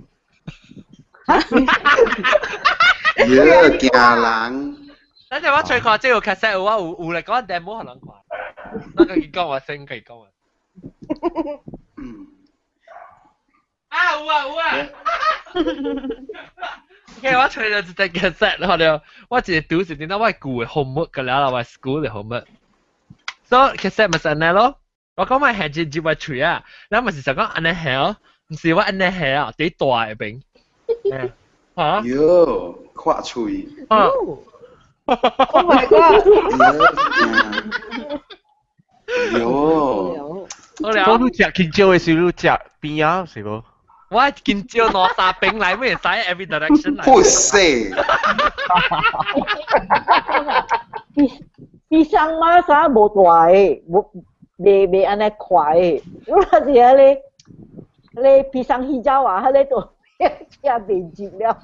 驚人。等陣我最看這個 cassette 我有嚟講 demo 可能看。那個佢講我先佢講啊。有啊。OK， 我吹咗一隻 cassette， 後來我一個讀是點解我係舊嘅 homework 㗎啦，我係 school 嘅 homework。So cassette 咪係咁咯。我講咪係接埋吹啊，然後咪是想講安尼係哦，唔是我安尼係啊，幾大嘅邊。嚇？喲，跨吹。Oh my god！ 喲，講你食香蕉嘅時候，食邊啊？是無？我見招攞沙餅嚟，咩使 every direction 嚟？不是。pisang mas冇大嘅，未安尼快嘅。有陣時你 pisang hijau 啊，你都食未接了。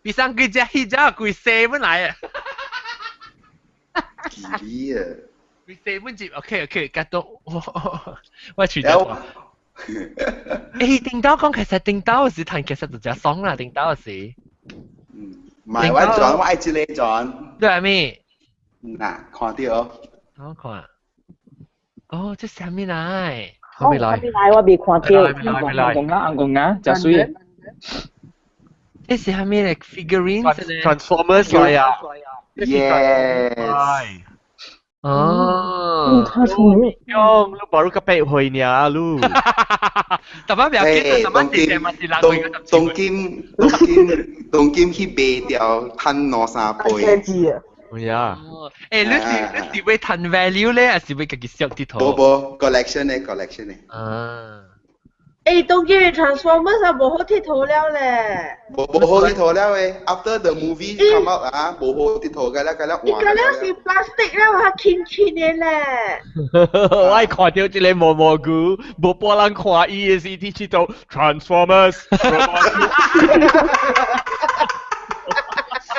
pisang 佢只 hijau 佢四蚊嚟啊！幾啊？佢四蚊接 ，OK， 吉到我除咗。叮當講其實叮當時彈其實就只爽啦，叮當時。唔係我轉，我愛之你轉。對係咩？嗱，看到。我看啊。哦，這係咩嚟？我未來我未看到。講啊，就水。這是係咩嚟 ？figurines。Transformers 嚟啊。Yes。哦，用lu baru kepek hoi ni ah lu. Tapi biar kita sama dia masih lagu itu. Dong Kim 去賣掉攤攞三倍。呀。你是會攤 value 咧，還是會自己燒啲頭？冇 collection 咧。當然 Transformers 啊，冇好貼圖了咧。冇好貼圖了誒 ，after the movie come out 啊，冇好貼圖嘅啦，佢啦換。而家咧是 plastic 啦，話輕輕嘅咧。我係看到這個毛毛菇，冇波人看伊嘅是睇到 Transformers。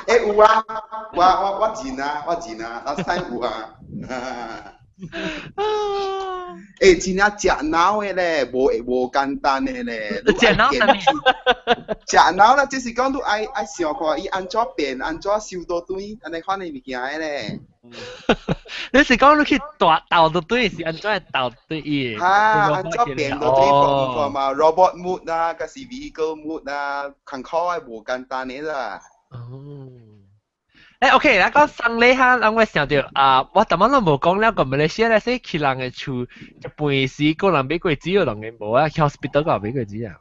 有啊，我剪啊，last time 有啊。真係食腦嘅咧，無簡單嘅咧。食腦係咩？食腦啦，即是講你愛想看伊安怎變，安怎收到對，安尼款嘅物件嘅咧。你是講你去倒到對，是安怎係倒對伊？安怎變到對方嘛 ？robot mode 啊，還是 vehicle mode 啊，坎坷係無簡單嘅啦。OK，嗱講生理下，我想到我頭晚都冇講了個馬來西亞咧，是去人嘅厝一半時個人俾佢知，個人嘅冇啊，去 hospital 個俾佢知啊。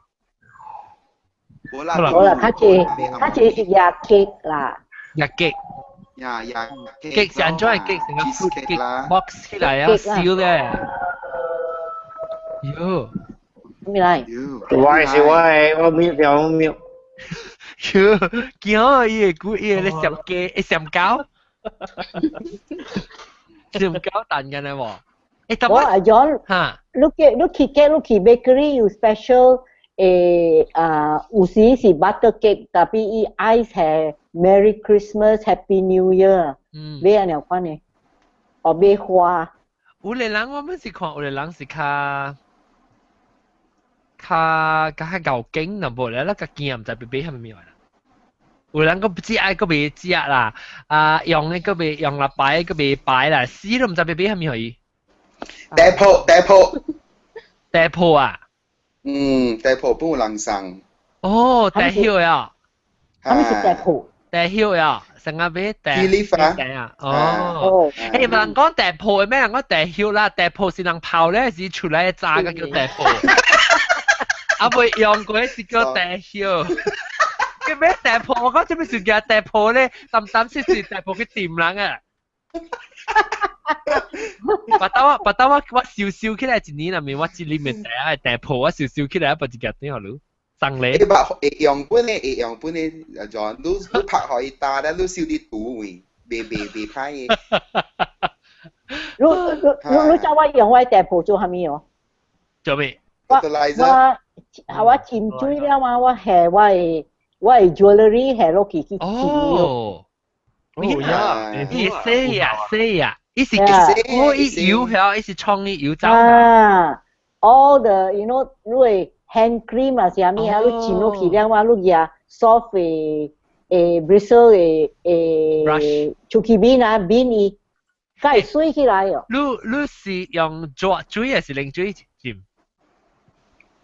冇啦，佢是藥擊啦。藥擊。擊是安怎係擊？成個 fruit 擊 box 起來啊，燒咧。喲。咩嚟？我沒有。驚啊！伊個股伊個咧上雞，上膠，上膠彈緊啊！喎，我阿 John， 嚇，你去 bakery 有 special 有時是 butter cake，但係伊 ice 係 Merry Christmas、Happy New Year，買安樣款呢？或買花？有個人我們是看，有個人是較牛頸那無咧，那個鏡唔知俾係咪啦？有人個只愛個未只啦，用呢個未用啦擺個未擺啦，死都唔知俾係咪可以？Depot 啊，Depot 不有人送。哦，Depot 啊，係咪是 Depot 啊，成日俾 Depot 啊，哦，唔能講 Depot 咩？人講 Depot 啦 ，Depot 是人泡咧，是出來炸嘅叫 Depot。啊，未用過是叫Depot。叫咩Depot？我講做咩事叫Depot咧？淡先是Depot 嘅店人啊！把刀我笑起來一年入面，我知裡面第一Depot，我笑起來一把一夾點好咯，生理。會用本嘅，就你拍可以打咧，你笑啲賭位，未拍嘅。你叫我用我Depot做係咩哦？做咩？我潛水了嘛，我係jewelry 係攞去潛哦。呀，死呀！伊是油係，伊是創意油罩。all the you know ด้วย hand cream 啊啥物啊，你浸落去了话，你呀 soft bristle 出去边啊边伊，该水起来哦。你是用抓水还是冷水浸？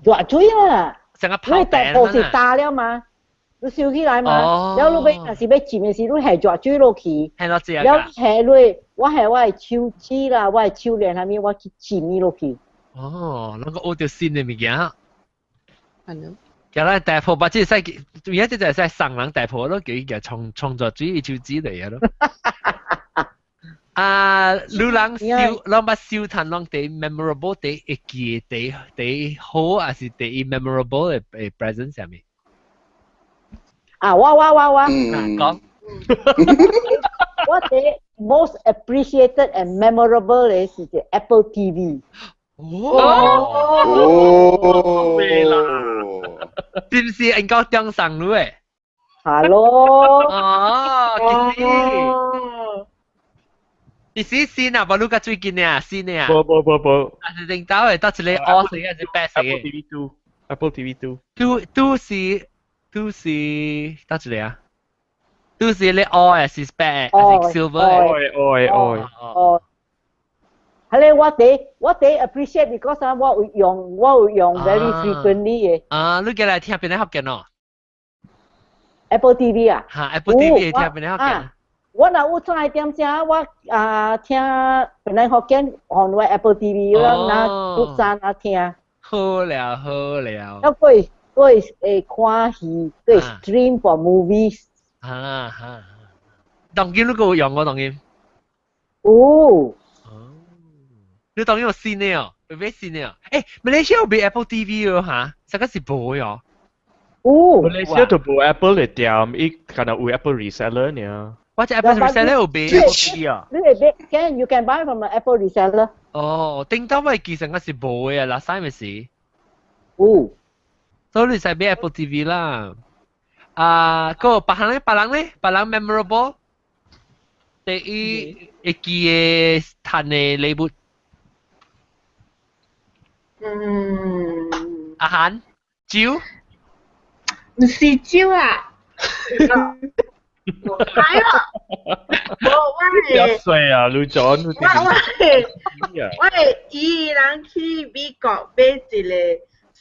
抓水啦，成個因泡餅為大部是啦。打了嘛，你燒起來嘛，哦了你要若是要浸的時，你下抓水落去，係落只了㗎。下落，我係我係手指啦，我係手鏈下面，我去浸伊落去。哦，那個學到新嘅物件。係咯。叫咱大鋪，把即係使，而家即係使送人大鋪咯，叫伊嘅創作主義手指嚟嘅咯。你人燒，咱把燒炭啷地 memorable 地會記地好，還是地 memorable 嘅 present 上面？啊，我講。我哋 most appreciated and memorable 嘅是隻 Apple TV。對啦，是唔是應該張相咯？誒 Hello。哦，其實先啊，冇錄個最近嘅先啊。冇。還是領導誒，得一個 all 死還是 bad 死嘅 ？Apple TV Two。都是得一個啊？都是你 all 還是 bad 還是 silver？愛。係咧，我哋 appreciate because 啊，我會用 very frequently 嘅。你過來聽邊啲學嘅喏 ？Apple TV 啊？嚇 ，Apple TV 聽邊啲學嘅？我若有出來點聲，我聽本來福建on 我 Apple TV 啦，那錄山啊聽。好了。咁佢會看戲，佢 stream for movies。當然你個用我當然。你當然有新嘅哦，有咩新嘅哦？Malaysia 有俾 Apple TV 嘅嚇，實在是冇嘅哦。Malaysia 都冇 Apple 嘅店，伊可能有 Apple reseller 呢。我隻 Apple reseller 有俾 Apple TV 啊。你係俾 you can buy from an Apple reseller。哦，頂多咪其實我是冇嘅，last time 咪是。所以你使俾 Apple TV 啦。個別人 memorable，第一會記嘅彈嘅禮物。อาหารจิ้ว唔是蕉啊，係啊，幾歲啊，女長？我以人去美國買一個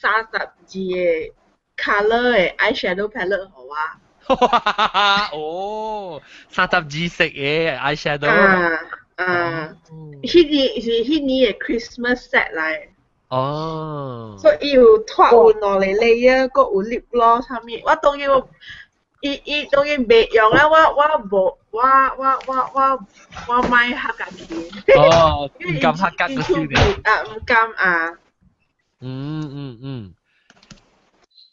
30支嘅 color 嘅 eyeshadow palette 好啊。哦，30支色嘅 eyeshadow。迄年嘅 Christmas set 嚟。所以要脫換落嚟你啊，個有 lip gloss 上面，我當然伊當然未用啦，我買黑格片。唔敢黑格嗰啲嘅。唔敢啊。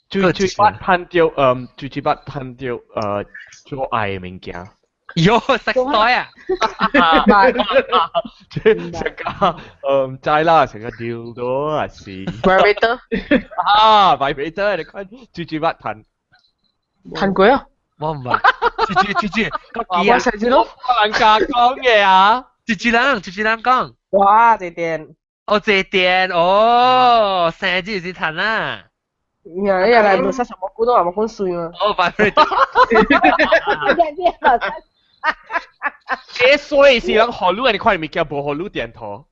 最八噴掉做愛嘅物件。喲，食袋啊！成個唔知啦，成個掉到啊是。vibrator vibrator 你看最八噴過啊！我唔係，豬，我上次咯，人家講嘢啊，豬人講。哇，謝電。謝電，哦，成日就是彈啦。日嚟冇什麼股都話冇款水嘛。vibrator。所以是人學路，你看你咪叫無學路電頭。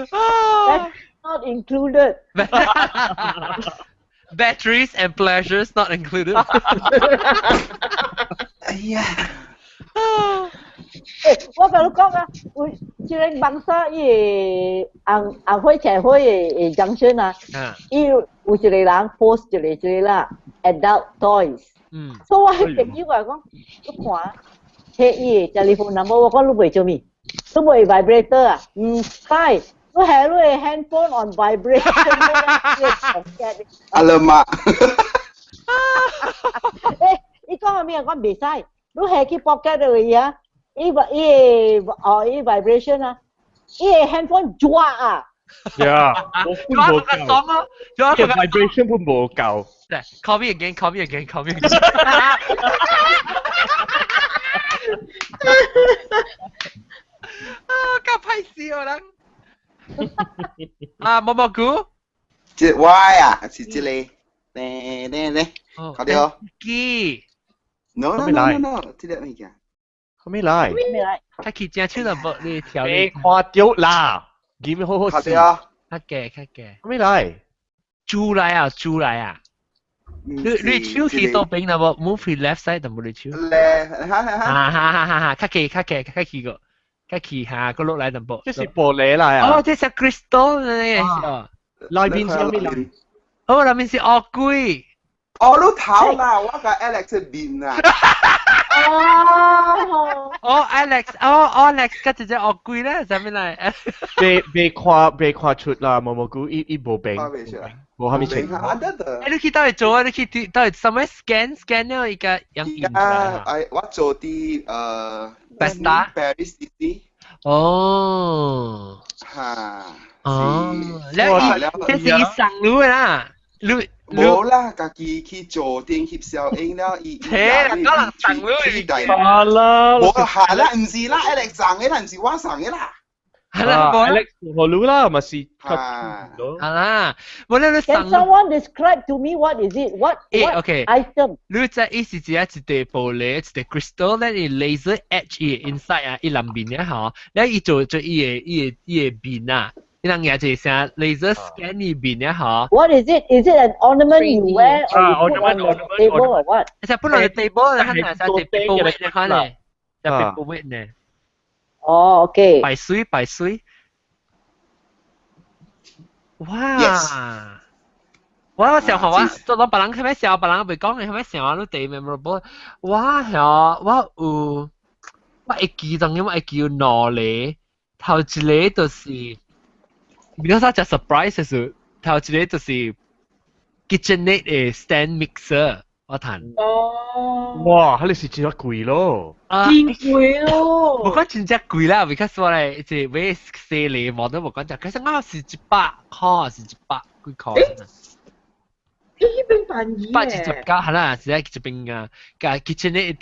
That's not included. Batteries and pleasures not included. 哎呀！我甲你講啊，有一個網上伊紅火赤火嘅junction啊，伊有一個人 post 一個啦 adult toys。所以我係朋友話講，你看，摕伊嘅 telephone number，我講你袂做咩？你袂 vibrator 啊？唔使，你係你嘅 handphone on vibration。Alamak！伊講係咩？我袂使，你係去 pocket 度嘅啊。伊 vibration 啊，伊 handphone 抓啊。呀，我分無夠。個 vibration 分無夠。Call me again. 個人。啊，毛毛菇。即我啊，是即個，呢，快啲哦。機。No，即個物件。後尾來。他去正出就冇你條。你看到啦，見面好好笑。卡嘅。後尾來。豬來啊。你手去到邊那冇 move to left side 就冇你手。哈，卡去個。cái kỳ hà có lúc lại tầm bộ. Cái gì bộ lễ lại à? Oh, this is crystal này. Lại bên sao mới làm? Oh, là mình sẽ ở quỷ. Oh, lúc thảo là, 我個 Alex 邊啊。Oh, Alex 個直接ở quỷ啦，係咪嚟？被看出啦，毛毛菇一無病。冇係咪情況？你去到底做啊？你去到底什麼 scan 咗一個樣片啊？我做啲Besta Paris City。哦。嚇。哦。這是一上路啦。冇啦，家己去做電協銷應了，好啦，冇係啦，唔是啦，Alex 上嘅啦，唔是我上嘅啦。係啦，Alex 我รู้啦，咪是。係啦，冇你上。Can someone describe to me what is it? What item? 你即係是只一塊玻璃，一塊 crystal 咧，你 laser etch 伊 inside 啊，伊兩邊嘅嚇，你伊做伊嘅邊啊。你能嘢就成 laser scan 呢邊嘅嚇。What is it? Is it an ornament you wear or you put on the table or what? 就本來 table 咧，係就 paperweight 咧，看咧，就 paperweight 咧。哦，OK。擺水。哇！我想學我做到別人係咪笑，別人未講嘅係咪笑，我都幾 memorable。哇！我會記當然我會記攞咧，頭一個就是，because 我只 surprise 嘅時候，頭一個就是 KitchenAid 嘅 stand mixer。我彈。哇！你是真貴咯。真貴咯。冇講真正貴啦 ，because 我哋即係買4厘冇都冇講就，其實啱是100塊，是100幾塊。呢邊辦嘢。119係啦，是喺這邊噶，嘅 KitchenAid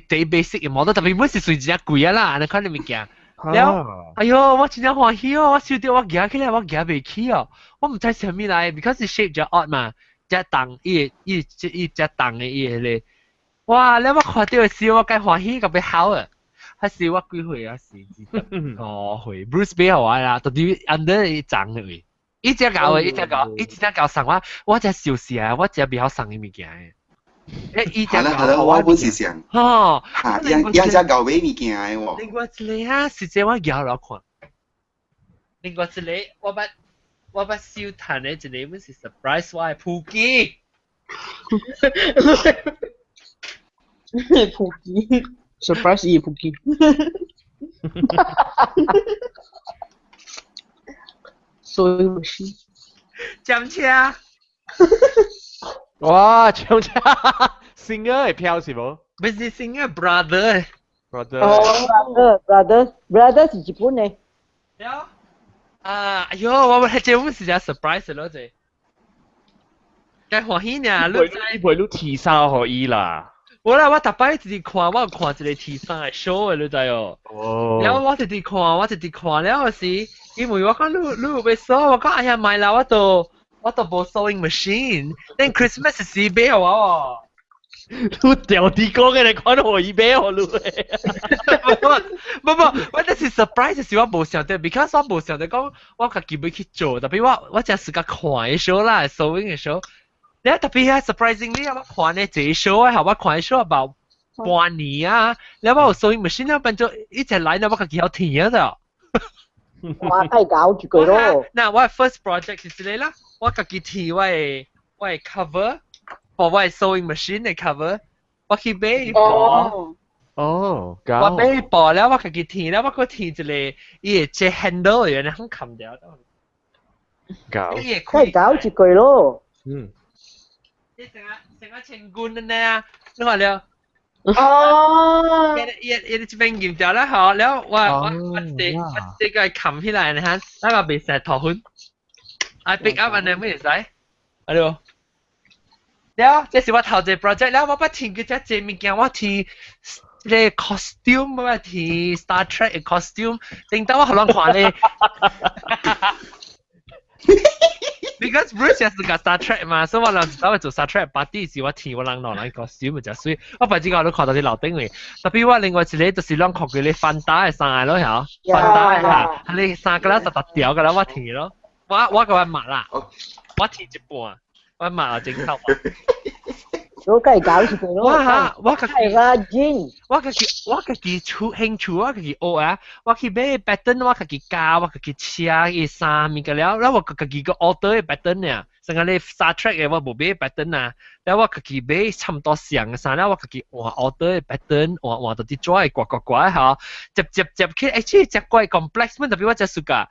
最 basic 嘅冇得，特別唔是算真貴啦，你看你物件。了，哎呦，我真正歡喜哦！我收到我夾起來，我夾未起哦，我唔知係咩嚟 ，because 是 shape 咗 odd 嘛。只檔伊只檔嘅伊咧，哇！你我看到嘅時候，我梗歡喜個要考啊！係時我幾歲啊？歲，Bruce 俾我啦，到底 under 一張嘅喂，一隻搞上我只小事啊，我只比較上嘅物件嘅。係啦，我本是上。哦，一隻搞買物件嘅喎。另外一個啊，實際我搞落看。另外一個我把笑彈嘅一個本是 surprise 我係撲機。撲機 ，surprise 伊撲機。所以唔是。將車。哇，將車 ，singer 係飄是冇？唔是 singer，brother。哦 ，brother 是日本嘅。哎呦，我這本是只 surprise 咯，這。梗歡喜呢，你陪你 T 衫可以啦。我特擺直接看，我看一個 T 衫嘅 show 嘅，你知哦。然後我直接看，了嗰時，因為我講你有要收，我講哎呀買啦，我都冇 sewing machine，但 Christmas 時俾我喎。你掉地講嘅，你看到我一俾我咯。唔，我這是 surprise 嘅時我冇想到 ，because 我冇想到講我自己要去做，特別我只是個看嘅 show 啦 ，sewing 嘅 show。你特別係 surprisingly 我看嘅這 show 啊，我看嘅 show about 半年啊，你我有 sewing machine 啊，變咗一直來呢，我自己有填咗。哇，太搞住佢咯！嗱，我 first project 是你啦，我自己填我係 cover。我係 sewing machine 嘅 cover，我去買一部。哦，我買一部了，我自己填了，我個填一個伊個隻 handle 嘅，你肯冚掉都。搞。太搞住佢咯。嗯。你成個清官嘅呢？你話了。哦。伊這邊驗掉啦，好，了我這個冚起來，你看，那個被石頭粉。I pick up 你咩意思？係咯。了，這是我頭一個 project 了，我不填佢只物件，我填你 costume 乜嘢 Star Trek 嘅 costume，定得我好難看咧。Because Bruce 也是個 Star Trek 嘛，所以我諗到做 Star Trek party 時，我睇我諗落嚟 costume 就所以，我反正我都看到啲樓頂嚟。特別我另外一個就是諗學佢哋翻打嘅衫咯，嚇，翻打嚇，你衫個啦特掉個啦，我睇咯，我個抹啦，我睇一半，我抹整頭。我梗係搞住佢咯。我係啦，Jean。我自己興趣，我自己學啊，我去買 pattern， 我自己教，我自己車嘅衫咪個了，然後我自己個 order 嘅 pattern 呀，成個你 Star Trek 嘅我冇買 pattern 啊，然後我自己買差唔多像嘅衫，然後我自己換 order 嘅 pattern， 換到啲 dry 刮嚇，接佢，誒，接怪 complex 乜特別我真係㗎，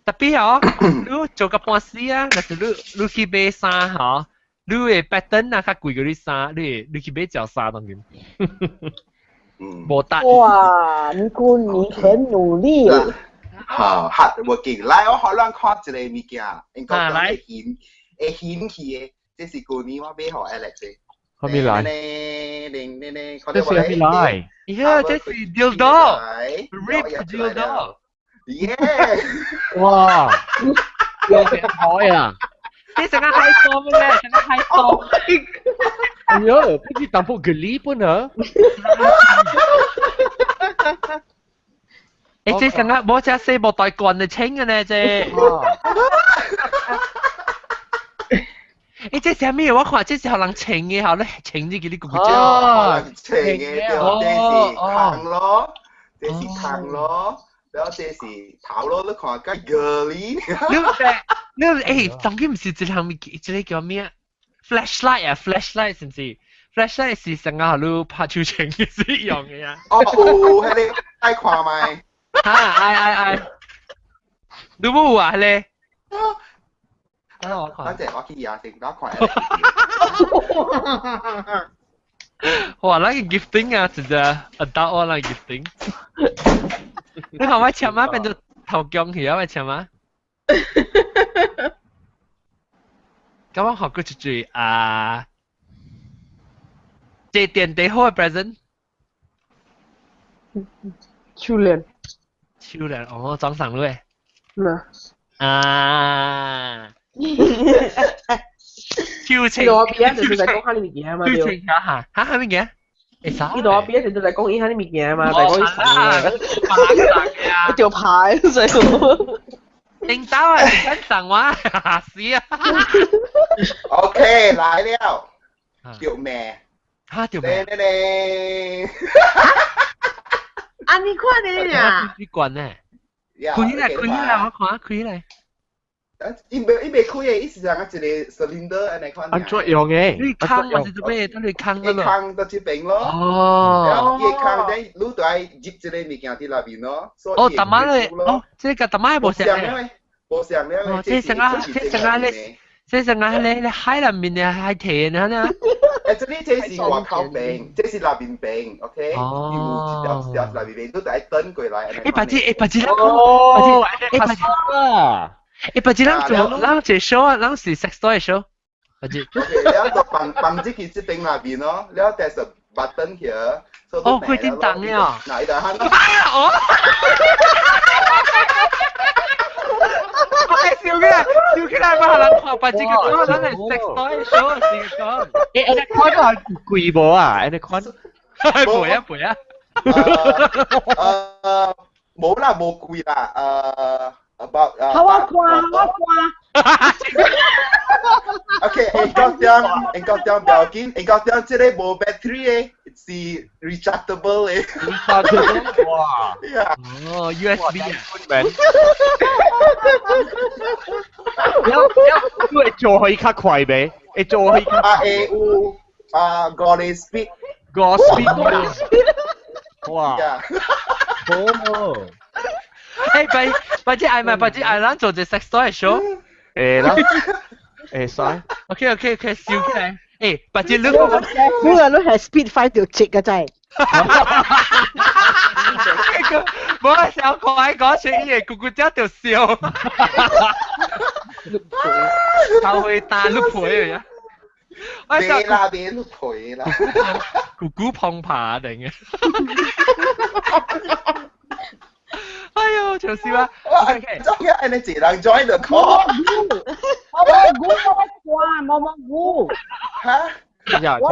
特別哦，你做個半時啊，但是你去買衫嚇。你嘅 pattern 啊，較貴嗰啲衫，你去買條衫當然，冇得。哇，你很努力啊！hard working， 來我可能看一個物件，應該會顯起嘅，這是舊年我買給 Alex 嘅。後面來。這是後面來。呀，這是 dildo，rip dildo。Yeah。哇！有變海啊！你成日嗨多咩？成日嗨多。哎呀，不知淡薄geli pun ah。誒，這成日冇只四部袋棍嚟清嘅呢，這。誒，這是咩？我看這是可能清嘅，後咧清啲嗰啲古仔。哦，清嘅，這是糖咯，這是糖咯。然後這是頭咯，你看個 girly。你誒，當佢唔是這項這叫咩 ？flashlight 啊 ，flashlight 是唔是 ？flashlight 是成日你拍照清嘅是一樣嘅呀。哦，係你愛看咪？愛。你冇有啊？你？我看。我去牙先，我看。哇，那個 gifting 啊，真係 adult 啊，那 gifting。你看我簽啊，變做頭姜去啊，我簽啊。咁我學過一句啊，這點最好嘅 present。秋聯。哦，裝上了誒。啊。超清。呢度我邊一直就講下啲物件嘛。超清嚇嚇咩嘢？呢度我邊一直就講依下啲物件嘛，就講啲神嘅。一條牌就係。領導啊，你跟上我，嚇死啊 ！OK， 來了，條命嚇條命，啊你看你呀，啲棍咧，開嚟，我看開嚟。伊未開嘅，伊是像一個 cylinder 安尼款。安怎用嘅？你坑還是做咩？等你坑㗎咯。坑到這邊咯。哦。然後伊坑咧，你就愛入一個物件喺內邊咯。哦，大媽咧，哦，這個大媽冇食嘅。冇上咧。哦，這成日你海裡面嘅海田啊呢？誒，這是外口餅，這是內邊餅 ，OK？哦。有內邊餅都係等過來。誒，白紙啦。哦，誒，白紙啦，咱做 show 啊，咱是 sex toy show。白紙。OK，然後就放這個餅內邊咯，然後there's a button here。哦，佢點等嘅啊？嗱，就係。哦。笑起來嘛，人看白紙個都真係 sex toy show 是講。誒，Anaconda 係貴冇啊 ？Anaconda 賠啊！冇啦，冇貴啦，about 我掛。OK，應該點不要緊，應該點這個冇 battery 嘅，是 rechargeable 嘅。rechargeable 哇！哦 ，USB 啊。因為做可以較快咩？誒做可以較5 speed。5 speed。哇！哦。誒，白紙嗌咱做隻 sex toy show。誒啦。誒曬。OK，笑起來。誒，白紙你係 speed 5條直嘅真係。冇想講出嘢，咕咕只條笑。頭會打碌陪嚟啊！咩啦，咩都腿啦，咕咕碰爬定嘅。哎呦，笑死啦！真嘅，你自能 join the call。冇估，嚇？呀，呢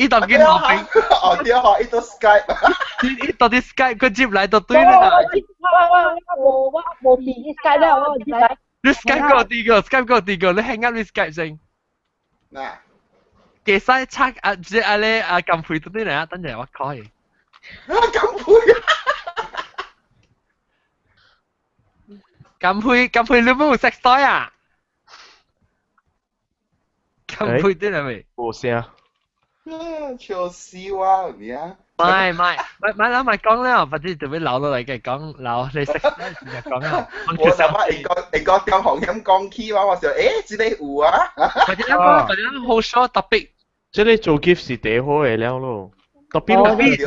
度見落冰，哦，啲學呢度 Skype，呢度啲 Skype 佢接嚟到堆啦。我試 Skype 咧，我知睇。你 Skype 嗰啲個 ，Skype 嗰啲個，你 hang up 你 Skype 先。嗱，其實測即係咧撳配到啲嚟啊，等陣我 call 佢。咁配啊！撳配你冇 sex toy 啊？撳配啲嚟未？冇聲。笑死我咩啊！唔諗咪講啦，或者特別留落嚟嘅講留你識就講啦。我諗啊，你講中紅音講起話，我想誒，這裡有啊。或者好 short topic，即係做 gift 是幾好嘅了咯。特別一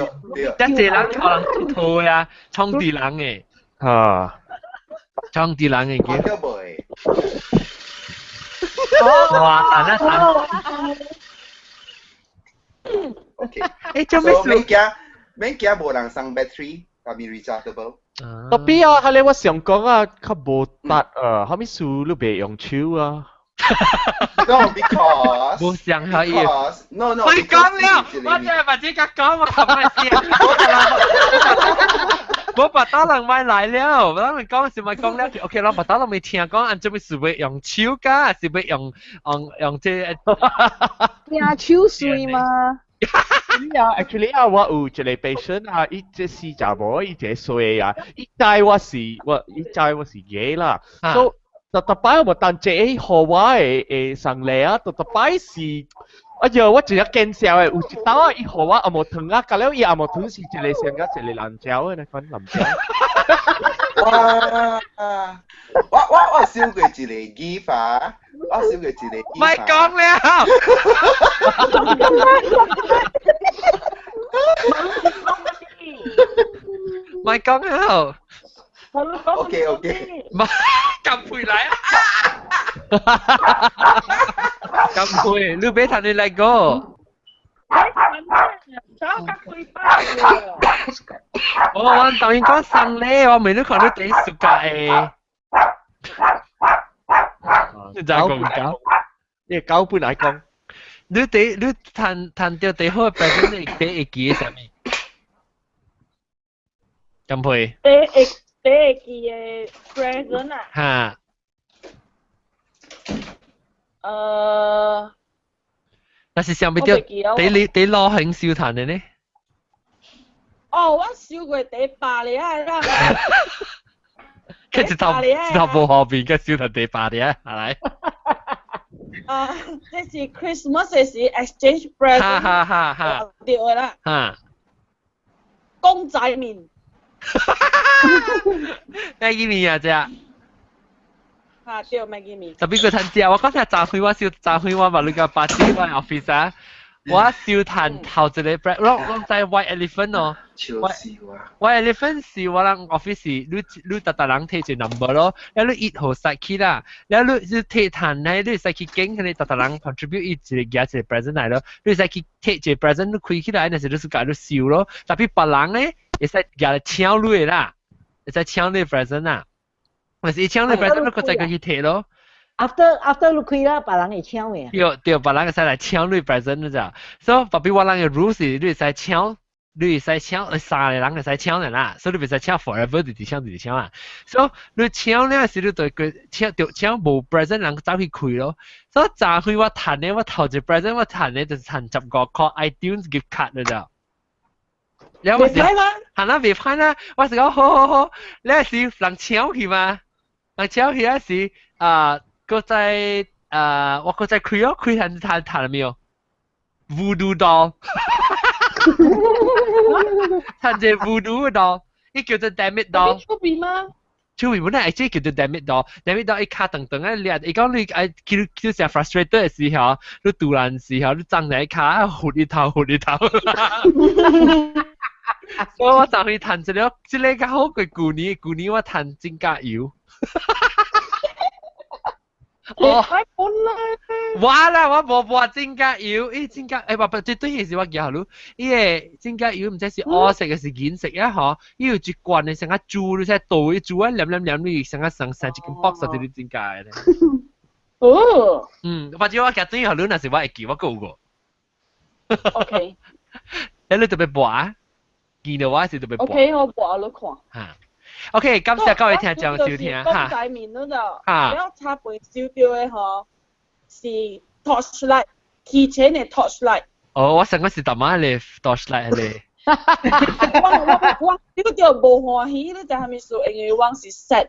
隻人可能套呀，創啲人嘅。嚇。創啲人嘅叫。哇！彈一彈。OK。誒，做咩事？免驚無人送 battery，係咪 rechargeable？特別啊，係你我想講啊，佢無達啊，後面數你別用手啊。No, because 冇想可以。No，我講了，我真係唔知佢講我琴日先。我把刀人買來了，我哋講是咪講了 ？OK， 我把刀人未聽講，按做咩是會用手噶，是會用這？用手水嘛？actually 啊，我有一個 patient 啊，伊即是查某，伊即衰啊，伊知我是 gay 啦，所以特擺我當這號我誒上嚟啊，特擺是。哎呀，我只係見笑誒，有一刀啊，伊號我阿無糖啊，隔了伊阿無糖是一個成個一個藍椒誒，你講藍椒。哇！我燒過一個 gift 啊，我燒過一個 gift。咪講了。咪講了。OK。咪撳回來啊！咁配，你俾談你嚟個。我當然講生咧，我未都看到第一暑假誒。你就講，你搞本嚟講，你談到第好嘅表現，你會記係啥物？咁配。第會記嘅 present 啊。嚇。但是上面啲你攞很少談嘅呢？哦，我燒過第8年啊！跟住頭冇後邊嘅少談第8年，係咪？這是 Christmas 嘅時 exchange present。哈。對啦。哈。公仔麵。Maggie 麵啊，啫。對 Maggie 麵。特別佢談之後，我剛才炸開我燒炸開我話你個8點我 office 啊，我燒談頭一個 break，我在 White Elephant 哦。White Elephant 是我人 office，你特人睇住 number 咯，然後你1號曬起啦，然後你睇談咧，你曬起經，你特人 contribute 一個嘢一個 present 嚟咯，你曬起睇住 present 你開起來，那時你就搞到燒咯，特別別人咧，會使夾嚟搶你啦，會使搶你 present 啦。咪是搶你 present，你個再去睇咯。After 你開啦，別人會搶嘅。對，別人會使嚟搶你 present 咯咋。所以特別我人嘅 rules 是，你會使搶，你會使搶，三個人會使搶人啦。所以你會使搶 forever 直搶啊。所以你搶咧時，你對佢搶無 present 人走去開咯。所以早開我談咧，我頭一 present 我談咧就是談15個 iTunes gift card 咯咋。未歹嗎？係啦，未歹啦。我是講好，你係時人搶去嘛？人搶去嗰時個在我個在開咯，開談沒有 ？Voodoo doll， 談隻 Voodoo doll，呢叫做 Damn it doll。出邊嗎？出邊本來係叫做 Damn it doll，Damn it doll 一卡等啊，你講你叫成 frustrated 嘅時候，你突然時候你爭你一卡，活一頭。所以我就去談一個，這個較好過舊年我談真加油。哦，本來我啦，我無播增加油，增加不絕對係是我記下咯。伊個增加油唔知是黑色嘅是銀色啊，嗬。伊有一罐嘅成個珠，你睇倒一珠啊，黏你成個成一根 box 就你增加嘅。哦。或者我記對下咯，那是我會記我講過。OK。你特別播啊？見到我是特別播。OK， 我播你看。嚇。OK， 感謝各位聽眾收聽嚇。公仔麵嗰度，然後插背燒掉嘅嗬，是 torchlight， 汽車嘅 torchlight。哦，我成個是大媽嚟 torchlight 嚟。我燒掉無歡喜，你就係咪數因為我是 set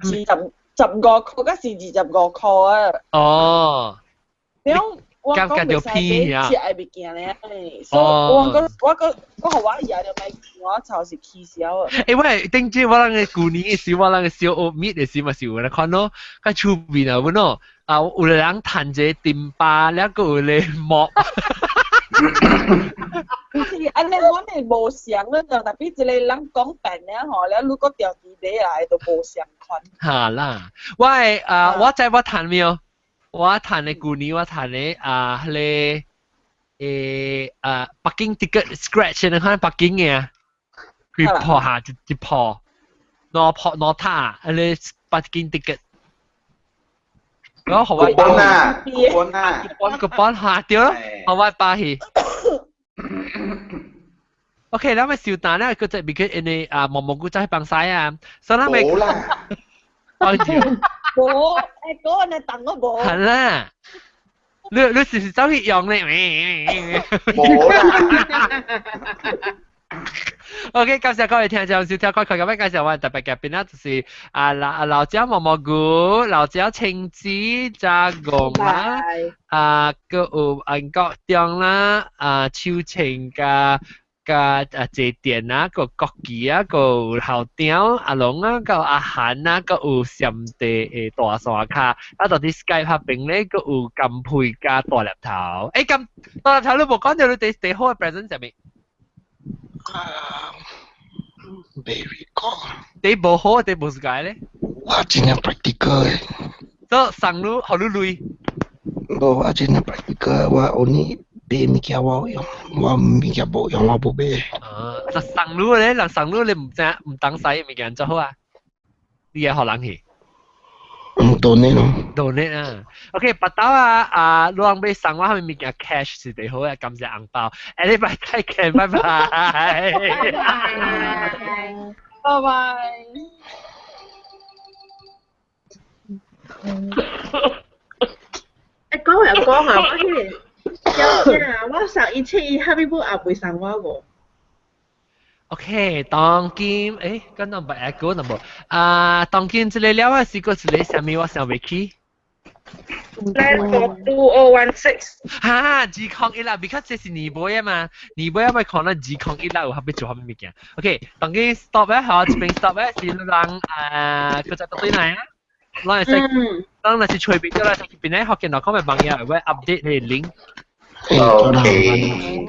15個，嗰是25個啊。哦。然後我講未使俾切愛物件咧，所以我學我爺就咪我就是氣消啊。喂，頂住我人嘅舊年嘅時，我人嘅小學面嘅時嘛是有人看咯，喺出邊啊，揾咯，有人彈隻電巴，แล้วก็有咧摸。唔是，安尼我哋無相嗰度，特別一個人講病咧，嗬，แล้ว如果掉地底來就無相款。嚇啦，我知我彈沒有？我彈嘅舊年我彈嘅咧北京 ticket scratch 你看北京嘅，佢破下一破，攞塔咧北京 ticket。嗰學位本啊，個本下掉咯，學位巴氣。OK， แล้วไม่สิวตาเนี่ยก็จะมีแค่ในหมอมกูจะให้ปังซ้าย所以咧咪冇啦，冇，嗰個你等我冇。係啦，你時時走去用咧，冇啦。OK， 感謝各位聽眾收聽，佢咁樣介紹我哋特別嘅邊啦，就是老椒蘑蘑菇、老椒青子、炸貢啦，個有國中啦，秋青加蔗田啦，個枸杞啊，個後雕、阿龍啊，個阿涵啊，個有上地誒大沙卡，到啲 Skype 拍餅咧，個有金配加大粒頭，咁大粒頭你冇講到你第好嘅 present 上面。Very good。你冇好，你冇解咧？我真係 practical 嘅。都上路學路累。冇，我真係 practical，我 only 買物件我用，我物件冇用我冇買。就上路咧，人上路你唔等使物件就好啊。你嘢學冷氣。donate 咯。donate 啊。OK， 拔刀攞俾上我係物件 cash 是最好嘅，感謝紅包。禮拜再見，拜拜。拜拜。講又講下，我我上一次哈密布也會上我個。OK， 當今跟住唔係echo no冇當今這裡了啊，是個這裡下面我想未起。2016。哈，G01啦 ，because 這是尼泊爾嘛，尼泊爾咪講啦 G01啦，有合別做合別物件。OK，當今 stop 咧，好，這邊 stop 咧是讓佢就對嚟啊，攞嚟識，當嚟是隨便咗啦，邊咧學見到講咪朋友會 update 你 link。OK。